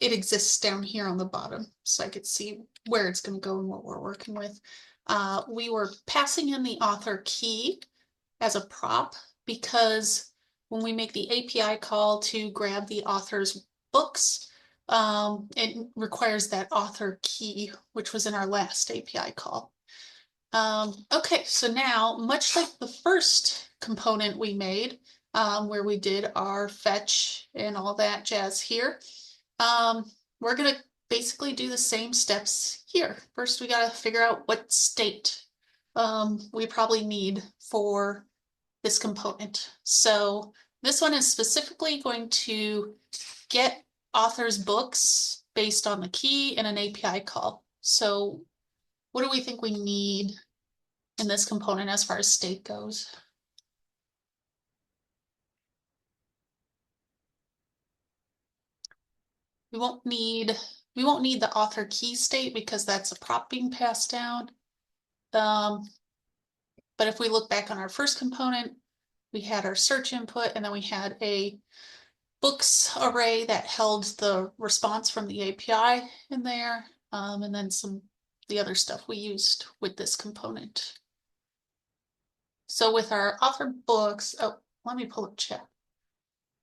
it exists down here on the bottom, so I could see where it's going to go and what we're working with. We were passing in the author key as a prop because when we make the API call to grab the author's books, it requires that author key, which was in our last API call. Okay, so now, much like the first component we made, where we did our fetch and all that jazz here, we're gonna basically do the same steps here. First, we gotta figure out what state we probably need for this component. So this one is specifically going to get author's books based on the key in an API call. So what do we think we need in this component as far as state goes? We won't need the author key state because that's a prop being passed down. But if we look back on our first component, we had our search input, and then we had a books array that held the response from the API in there, and then the other stuff we used with this component. So with our author books, oh, let me pull up chat.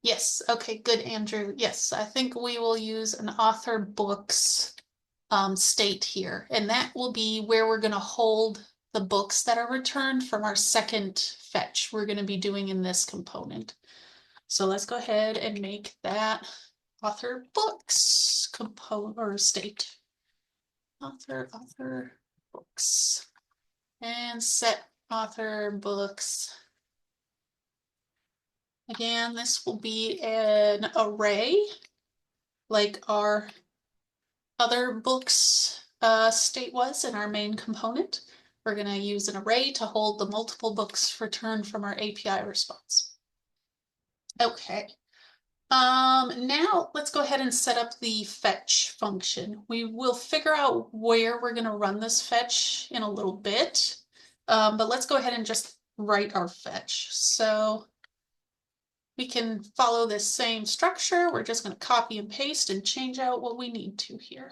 Yes, okay, good, Andrew. Yes, I think we will use an author books state here, and that will be where we're going to hold the books that are returned from our second fetch we're going to be doing in this component. So let's go ahead and make that author books component or state. Author books, and set author books. Again, this will be an array like our other books state was in our main component. We're going to use an array to hold the multiple books returned from our API response. Okay. Now let's go ahead and set up the fetch function. We will figure out where we're going to run this fetch in a little bit, but let's go ahead and just write our fetch. So we can follow this same structure. We're just going to copy and paste and change out what we need to here.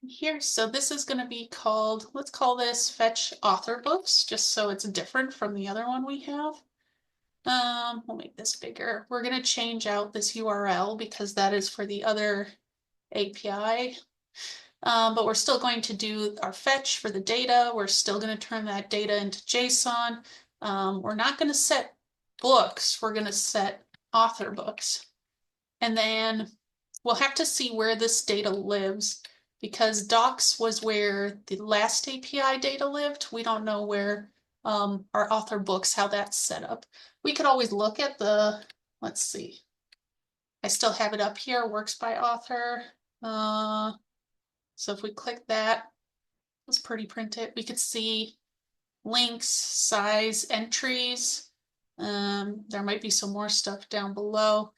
Here, so this is going to be called, let's call this fetch author books, just so it's different from the other one we have. We'll make this bigger. We're going to change out this URL because that is for the other API. But we're still going to do our fetch for the data. We're still going to turn that data into JSON. We're not going to set books. We're going to set author books. And then we'll have to see where this data lives because docs was where the last API data lived. We don't know where our author books, how that's set up. We could always look at the, let's see. I still have it up here, works by author. So if we click that, let's pretty print it. We could see links, size, entries. There might be some more stuff down below.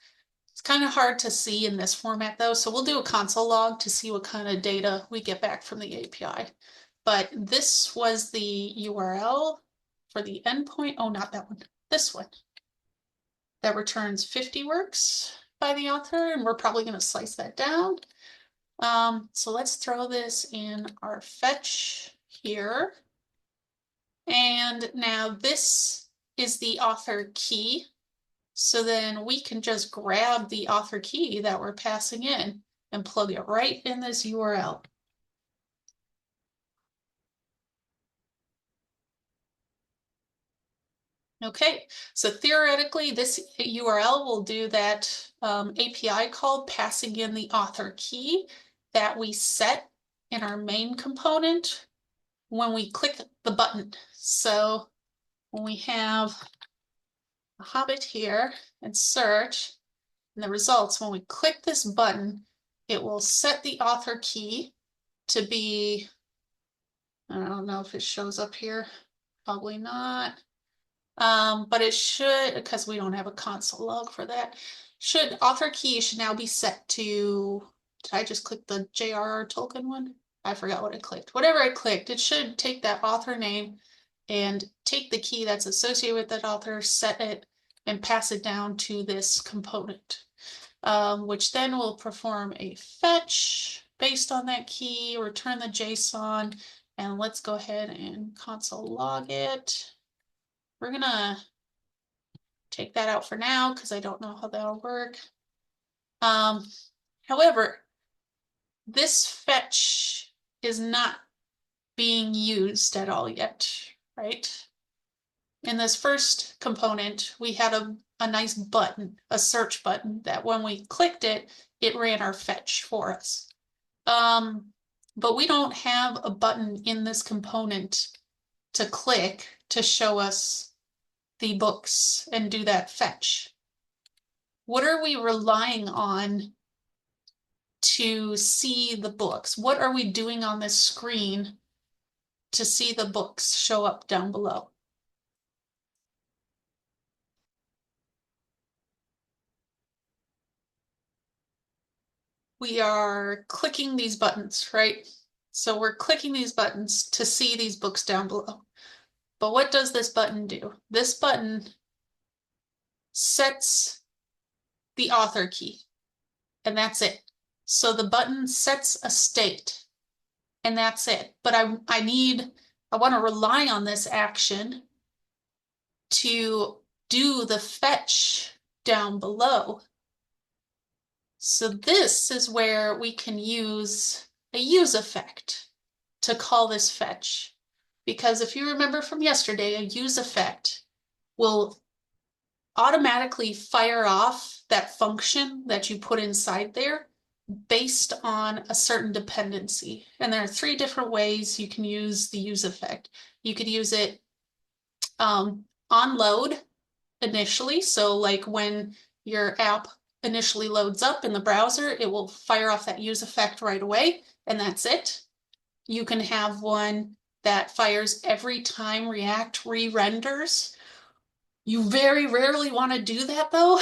It's kind of hard to see in this format though, so we'll do a console log to see what kind of data we get back from the API. But this was the URL for the endpoint. Oh, not that one, this one. That returns 50 works by the author, and we're probably going to slice that down. So let's throw this in our fetch here. And now this is the author key. So then we can just grab the author key that we're passing in and plug it right in this URL. Okay, so theoretically, this URL will do that API call passing in the author key that we set in our main component when we click the button. So when we have a Hobbit here and search, and the results, when we click this button, it will set the author key to be, I don't know if it shows up here, probably not. But it should, because we don't have a console log for that, author key should now be set to, did I just click the J.R.R. Tolkien one? I forgot what I clicked. Whatever I clicked, it should take that author name and take the key that's associated with that author, set it, and pass it down to this component, which then will perform a fetch based on that key, return the JSON, and let's go ahead and console log it. We're gonna take that out for now because I don't know how that'll work. However, this fetch is not being used at all yet, right? In this first component, we had a nice button, a search button, that when we clicked it, it ran our fetch for us. But we don't have a button in this component to click to show us the books and do that fetch. What are we relying on to see the books? What are we doing on this screen to see the books show up down below? We are clicking these buttons, right? So we're clicking these buttons to see these books down below. But what does this button do? This button sets the author key, and that's it. So the button sets a state, and that's it. But I want to rely on this action to do the fetch down below. So this is where we can use a useEffect to call this fetch. Because if you remember from yesterday, a useEffect will automatically fire off that function that you put inside there based on a certain dependency. And there are 3 different ways you can use the useEffect. You could use it on load initially. So like when your app initially loads up in the browser, it will fire off that useEffect right away, and that's it. You can have one that fires every time React re-renders. You very rarely want to do that though,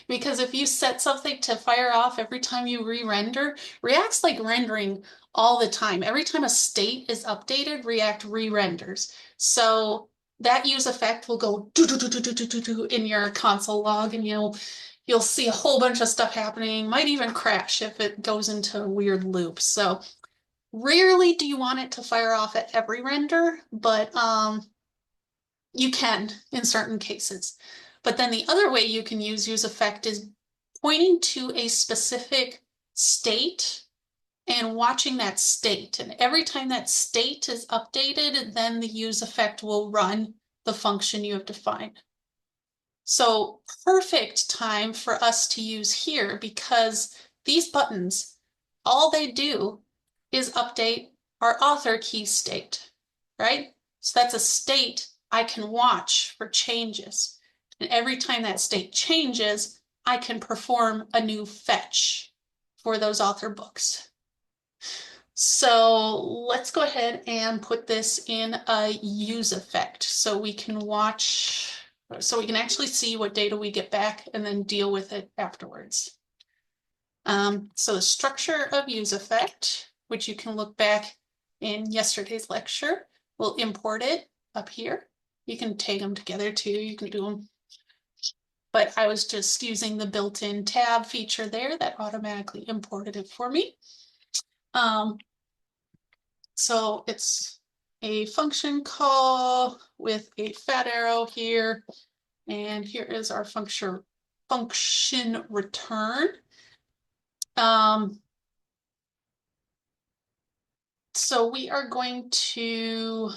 because if you set something to fire off every time you re-render, React's like rendering all the time. Every time a state is updated, React re-renders. So that useEffect will go do, do, do, do, do, do, do, do in your console log, and you'll see a whole bunch of stuff happening. Might even crash if it goes into a weird loop. So rarely do you want it to fire off at every render, but you can in certain cases. But then the other way you can use useEffect is pointing to a specific state and watching that state. And every time that state is updated, then the useEffect will run the function you have defined. So perfect time for us to use here, because these buttons, all they do is update our author key state, right? So that's a state I can watch for changes. And every time that state changes, I can perform a new fetch for those author books. So let's go ahead and put this in a useEffect so we can watch so we can actually see what data we get back and then deal with it afterwards. So the structure of useEffect, which you can look back in yesterday's lecture, we'll import it up here. You can tag them together too, you can do them. But I was just using the built-in tab feature there that automatically imported it for me. So it's a function call with a fat arrow here. And here is our function return. So we are going to,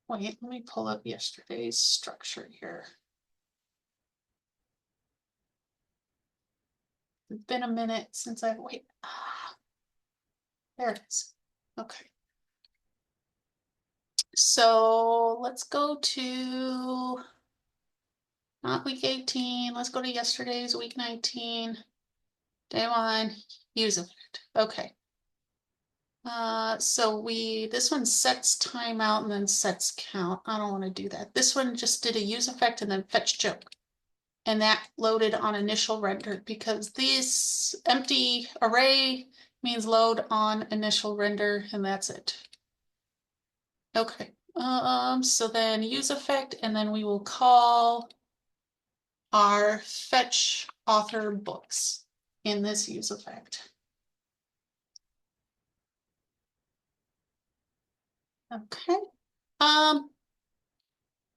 wait, let me pull up yesterday's structure here. It's been a minute since I've, there it is. Okay. So let's go to, not week 18, let's go to yesterday's week 19. Day 1, useEffect. Okay. So this one sets timeout and then sets count. I don't want to do that. This one just did a useEffect and then fetch joke. And that loaded on initial render because this empty array means load on initial render and that's it. Okay. So then useEffect and then we will call our fetch author books in this useEffect. Okay.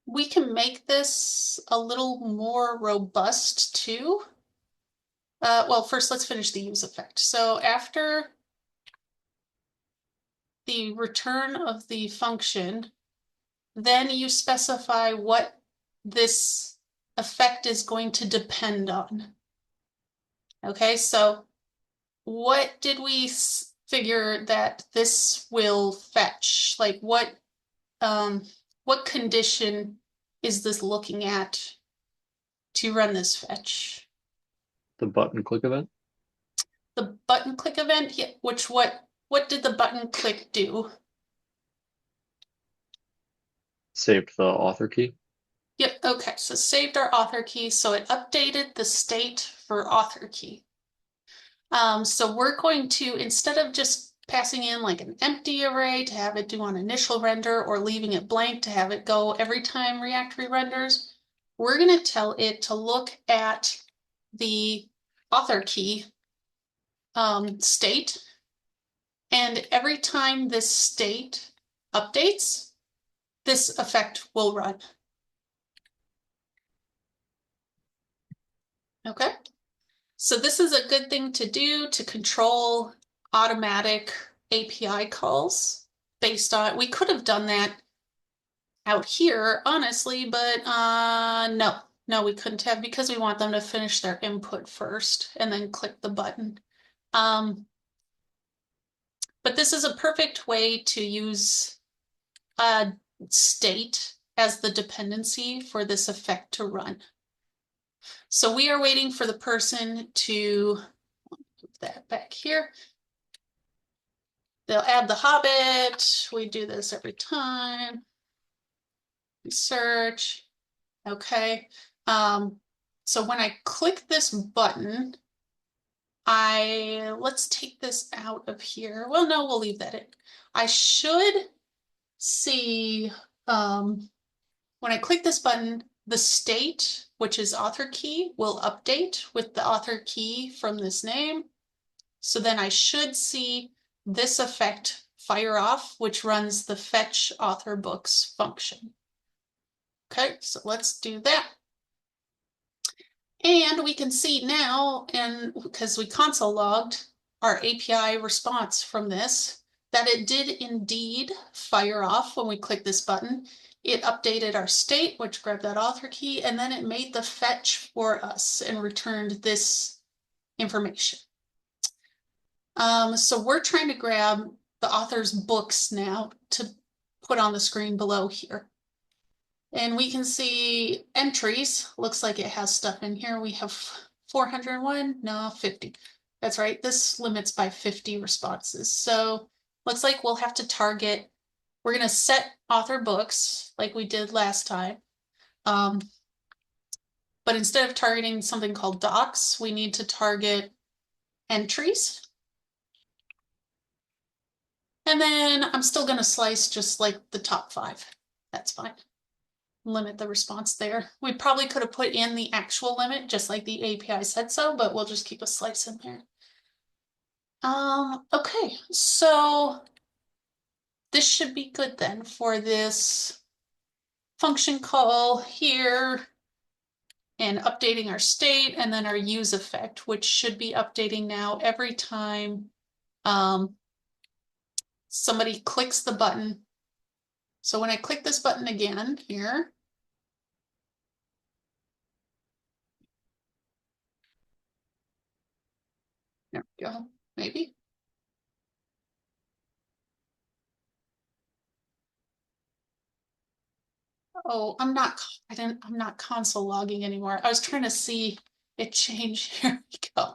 We can make this a little more robust too. Well, first let's finish the useEffect. So after the return of the function, then you specify what this effect is going to depend on. Okay, so what did we figure that this will fetch? Like what condition is this looking at to run this fetch? The button click event? The button click event, yeah, which what did the button click do? Saved the author key. Yep, okay, so saved our author key, so it updated the state for author key. So we're going to, instead of just passing in like an empty array to have it do on initial render or leaving it blank to have it go every time React re-renders, we're going to tell it to look at the author key state. And every time this state updates, this effect will run. Okay. So this is a good thing to do to control automatic API calls based on, we could have done that out here, honestly, but no, we couldn't have because we want them to finish their input first and then click the button. But this is a perfect way to use a state as the dependency for this effect to run. So we are waiting for the person to put that back here. They'll add the Hobbit. We do this every time. We search. Okay. So when I click this button, let's take this out of here. Well, no, we'll leave that in. I should see when I click this button, the state, which is author key, will update with the author key from this name. So then I should see this effect fire off, which runs the fetch author books function. Okay, so let's do that. And we can see now, and because we console logged our API response from this, that it did indeed fire off when we click this button. It updated our state, which grabbed that author key, and then it made the fetch for us and returned this information. So we're trying to grab the author's books now to put on the screen below here. And we can see entries. Looks like it has stuff in here. We have 401, no, 50. That's right, this limits by 50 responses. So looks like we'll have to target, we're gonna set author books like we did last time. But instead of targeting something called docs, we need to target entries. And then I'm still going to slice just like the top 5. That's fine. Limit the response there. We probably could have put in the actual limit, just like the API said so, but we'll just keep a slice in there. Okay, so this should be good then for this function call here and updating our state, and then our useEffect, which should be updating now every time somebody clicks the button. So when I click this button again here, there we go, maybe. Oh, I'm not console logging anymore. I was trying to see it change. Here we go.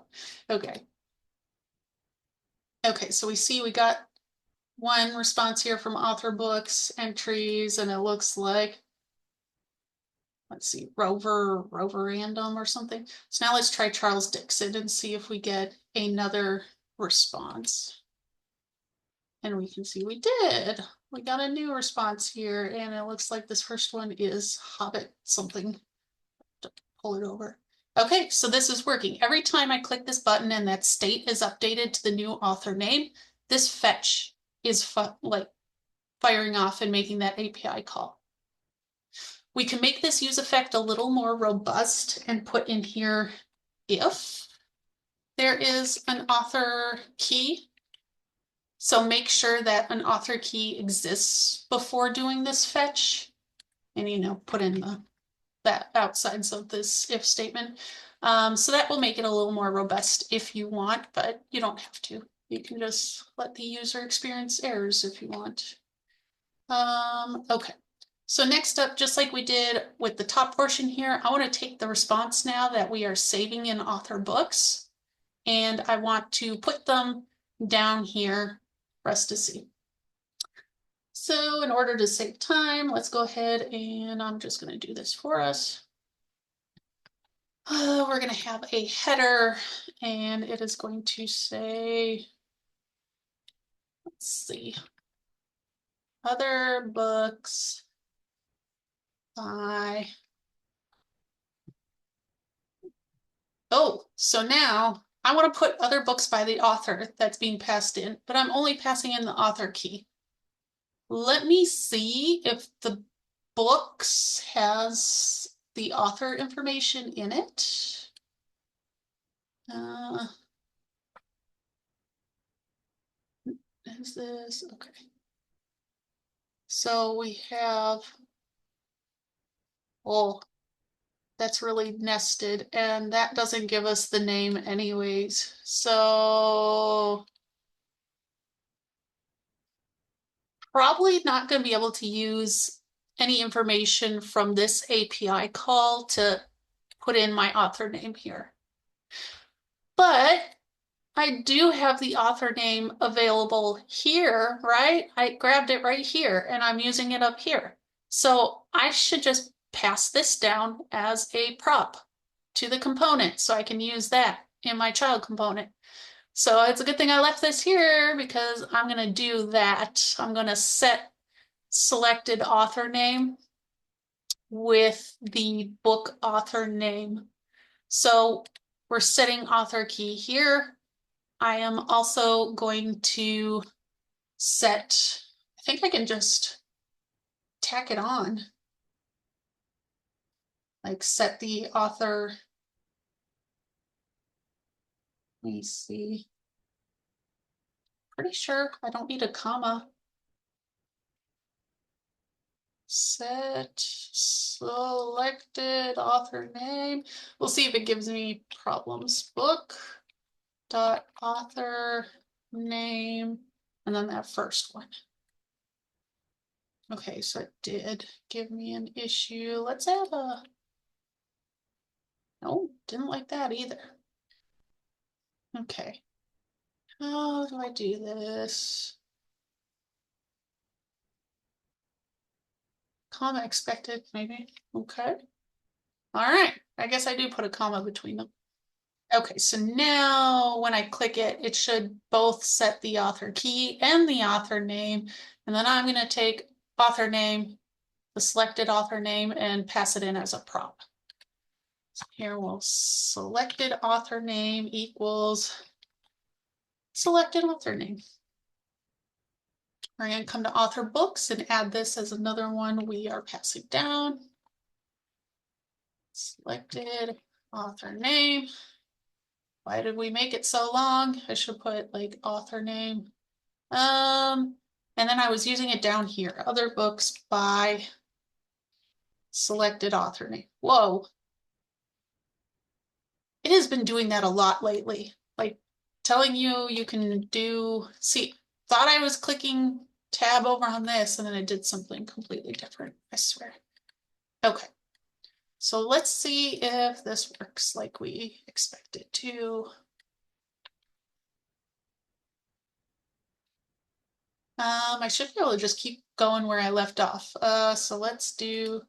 Okay. Okay, so we see we got one response here from author books entries, and it looks like, let's see, Rover random or something. So now let's try Charles Dixon and see if we get another response. And we can see we did. We got a new response here, and it looks like this first one is Hobbit something. Pull it over. Okay, so this is working. Every time I click this button and that state is updated to the new author name, this fetch is firing off and making that API call. We can make this useEffect a little more robust and put in here if there is an author key. So make sure that an author key exists before doing this fetch, and put in that outsides of this if statement. So that will make it a little more robust if you want, but you don't have to. You can just let the user experience errors if you want. Okay. So next up, just like we did with the top portion here, I want to take the response now that we are saving in author books, and I want to put them down here for us to see. So in order to save time, let's go ahead and I'm just going to do this for us. We're going to have a header, and it is going to say, let's see, other books by. Oh, so now I want to put other books by the author that's being passed in, but I'm only passing in the author key. Let me see if the books has the author information in it. Is this okay? So we have, oh, that's really nested, and that doesn't give us the name anyways. So probably not going to be able to use any information from this API call to put in my author name here. But I do have the author name available here, right? I grabbed it right here and I'm using it up here. So I should just pass this down as a prop to the component so I can use that in my child component. So it's a good thing I left this here because I'm going to do that. I'm going to set selected author name with the book author name. So we're setting author key here. I am also going to set, I think I can just tack it on. Like set the author. Let me see. Pretty sure I don't need a comma. Set selected author name. We'll see if it gives me problems. Book dot author name, and then that first one. Okay, so it did give me an issue. Let's add a, no, didn't like that either. Okay, how do I do this? comma expected, maybe. Okay. All right. I guess I do put a comma between them. Okay, so now when I click it, it should both set the author key and the author name. And then I'm going to take author name, the selected author name, and pass it in as a prop. So here we'll selected author name equals selected author name. We're going to come to author books and add this as another one we are passing down. Selected author name. Why did we make it so long? I should put like author name. And then I was using it down here. Other books by selected author name. Whoa. It has been doing that a lot lately. Like telling you can do, see, thought I was clicking tab over on this and then it did something completely different, I swear. Okay. So let's see if this works like we expect it to. I should be able to just keep going where I left off. So let's do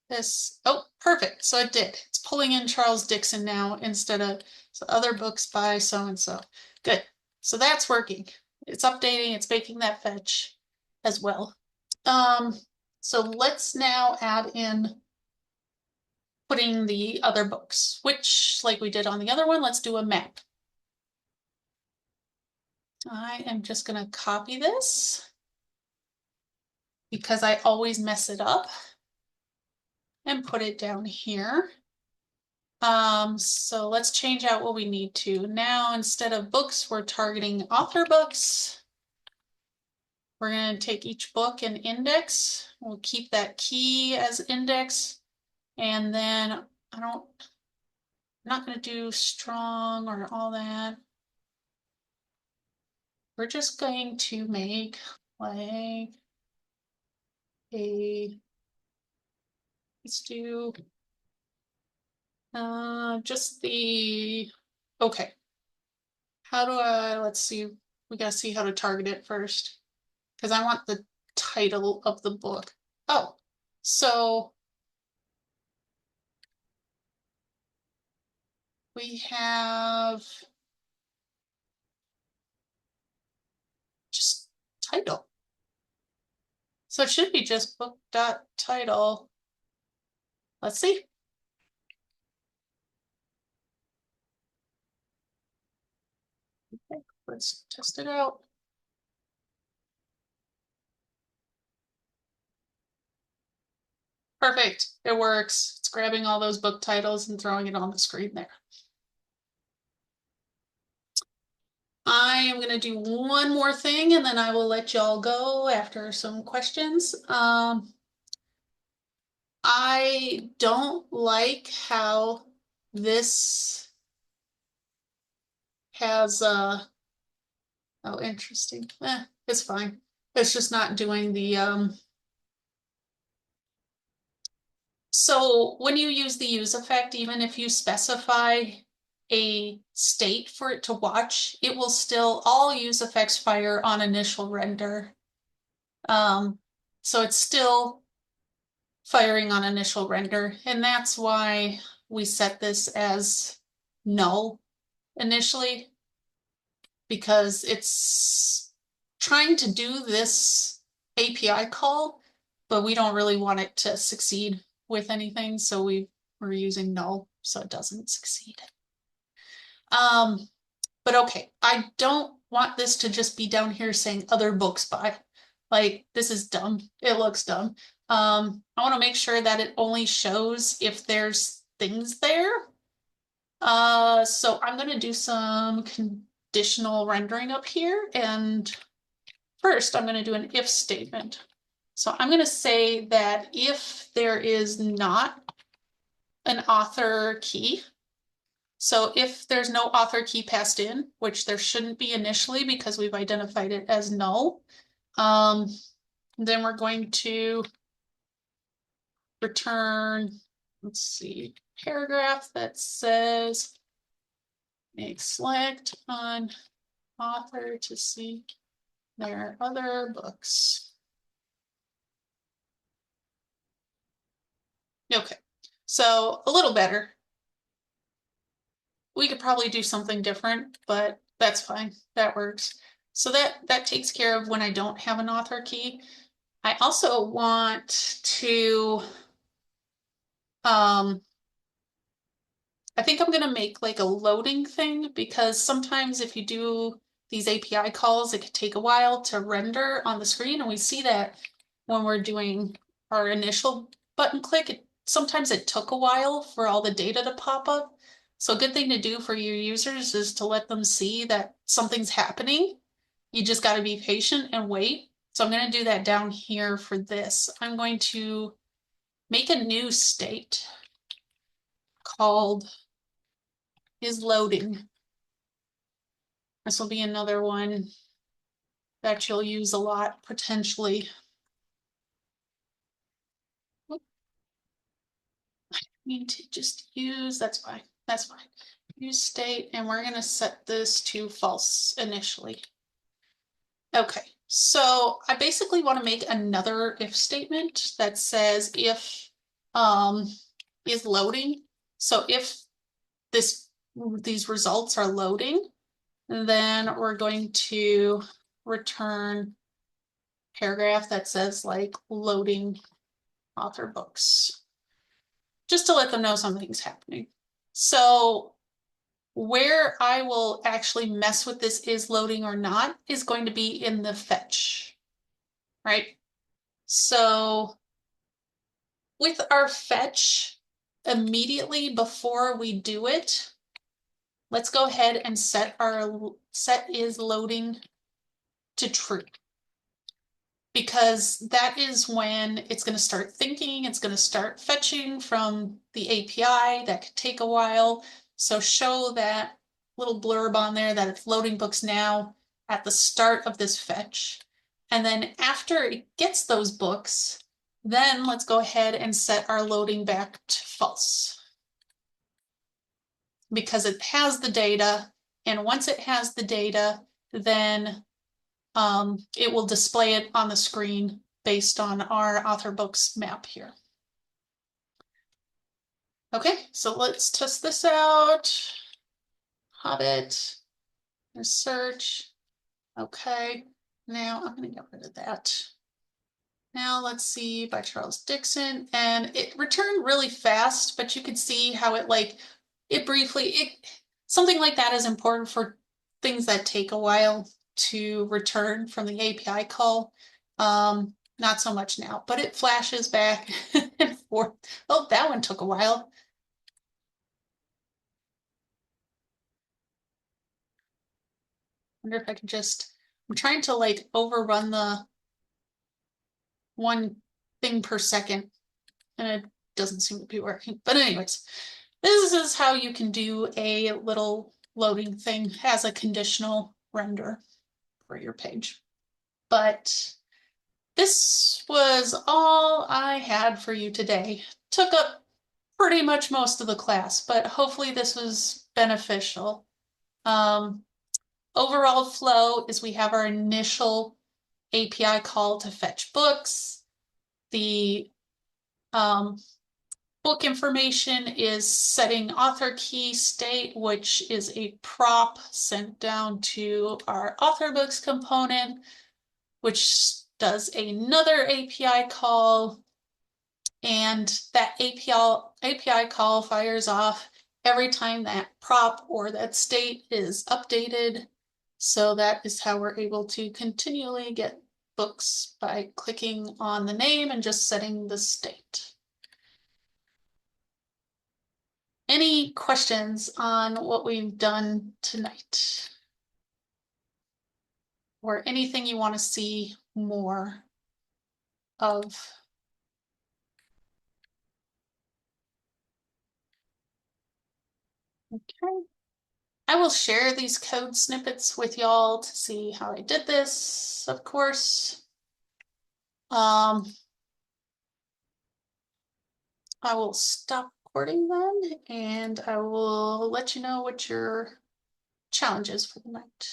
this. Oh, perfect. So it did. It's pulling in Charles Dickens now instead of other books by so-and-so. Good. So that's working. It's updating. It's making that fetch as well. So let's now add in putting the other books, which like we did on the other one, let's do a map. I am just going to copy this because I always mess it up and put it down here. So let's change out what we need to. Now, instead of books, we're targeting author books. We're going to take each book and index. We'll keep that key as index. And then I'm not going to do strong or all that. We're just going to make like let's do just the, okay. How do let's see, we gotta see how to target it first. Because I want the title of the book. Oh, so we have just title. So it should be just book.title. Let's see. Okay, let's test it out. Perfect, it works. It's grabbing all those book titles and throwing it on the screen there. I am going to do one more thing and then I will let y'all go after some questions. I don't like how this has oh, interesting. It's fine. It's just not doing the so when you use the use effect, even if you specify a state for it to watch, it will still, all use effects fire on initial render. So it's still firing on initial render, and that's why we set this as null initially, because it's trying to do this API call, but we don't really want it to succeed with anything, so we're using null so it doesn't succeed. But okay, I don't want this to just be down here saying other books by. Like, this is dumb. It looks dumb. I want to make sure that it only shows if there's things there. So I'm going to do some conditional rendering up here. And first, I'm going to do an if statement. So I'm going to say that if there is not an author key, so if there's no author key passed in, which there shouldn't be initially because we've identified it as null, then we're going to return, let's see, paragraph that says make select on author to see their other books. Okay, so a little better. We could probably do something different, but that's fine. That works. So that takes care of when I don't have an author key. I also want to, I think I'm gonna make like a loading thing, because sometimes if you do these API calls, it could take a while to render on the screen, and we see that when we're doing our initial button click, sometimes it took a while for all the data to pop up. So a good thing to do for your users is to let them see that something's happening. You just got to be patient and wait. So I'm going to do that down here for this. I'm going to make a new state called is loading. This will be another one that you'll use a lot potentially. Need to just use, that's fine, use state, and we're gonna set this to false initially. Okay, so I basically want to make another if statement that says if is loading. So if these results are loading, then we're going to return paragraph that says like loading author books, just to let them know something's happening. So where I will actually mess with this is loading or not is going to be in the fetch, right? So with our fetch, immediately before we do it, let's go ahead and set our set is loading to true, because that is when it's going to start thinking, it's going to start fetching from the API. That could take a while. So show that little blurb on there that it's loading books now at the start of this fetch. And then after it gets those books, then let's go ahead and set our loading back to false, because it has the data. And once it has the data, then it will display it on the screen based on our author books map here. Okay, so let's test this out. Hobbit, search. Okay, now I'm gonna get rid of that. Now let's see, by Charles Dickson, and it returned really fast, but you could see how it something like that is important for things that take a while to return from the API call. Not so much now, but it flashes back and forth. Oh, that one took a while. Wonder if I could just, I'm trying to like overrun the one thing per second, and it doesn't seem to be working. But anyways, this is how you can do a little loading thing as a conditional render for your page. But this was all I had for you today. Took up pretty much most of the class, but hopefully this was beneficial. Overall flow is we have our initial API call to fetch books. The book information is setting author key state, which is a prop sent down to our author books component, which does another API call. And that API call fires off every time that prop or that state is updated. So that is how we're able to continually get books, by clicking on the name and just setting the state. Any questions on what we've done tonight? Or anything you want to see more of? Okay. I will share these code snippets with y'all to see how I did this, of course. I will stop recording then, and I will let you know what your challenge is for the night.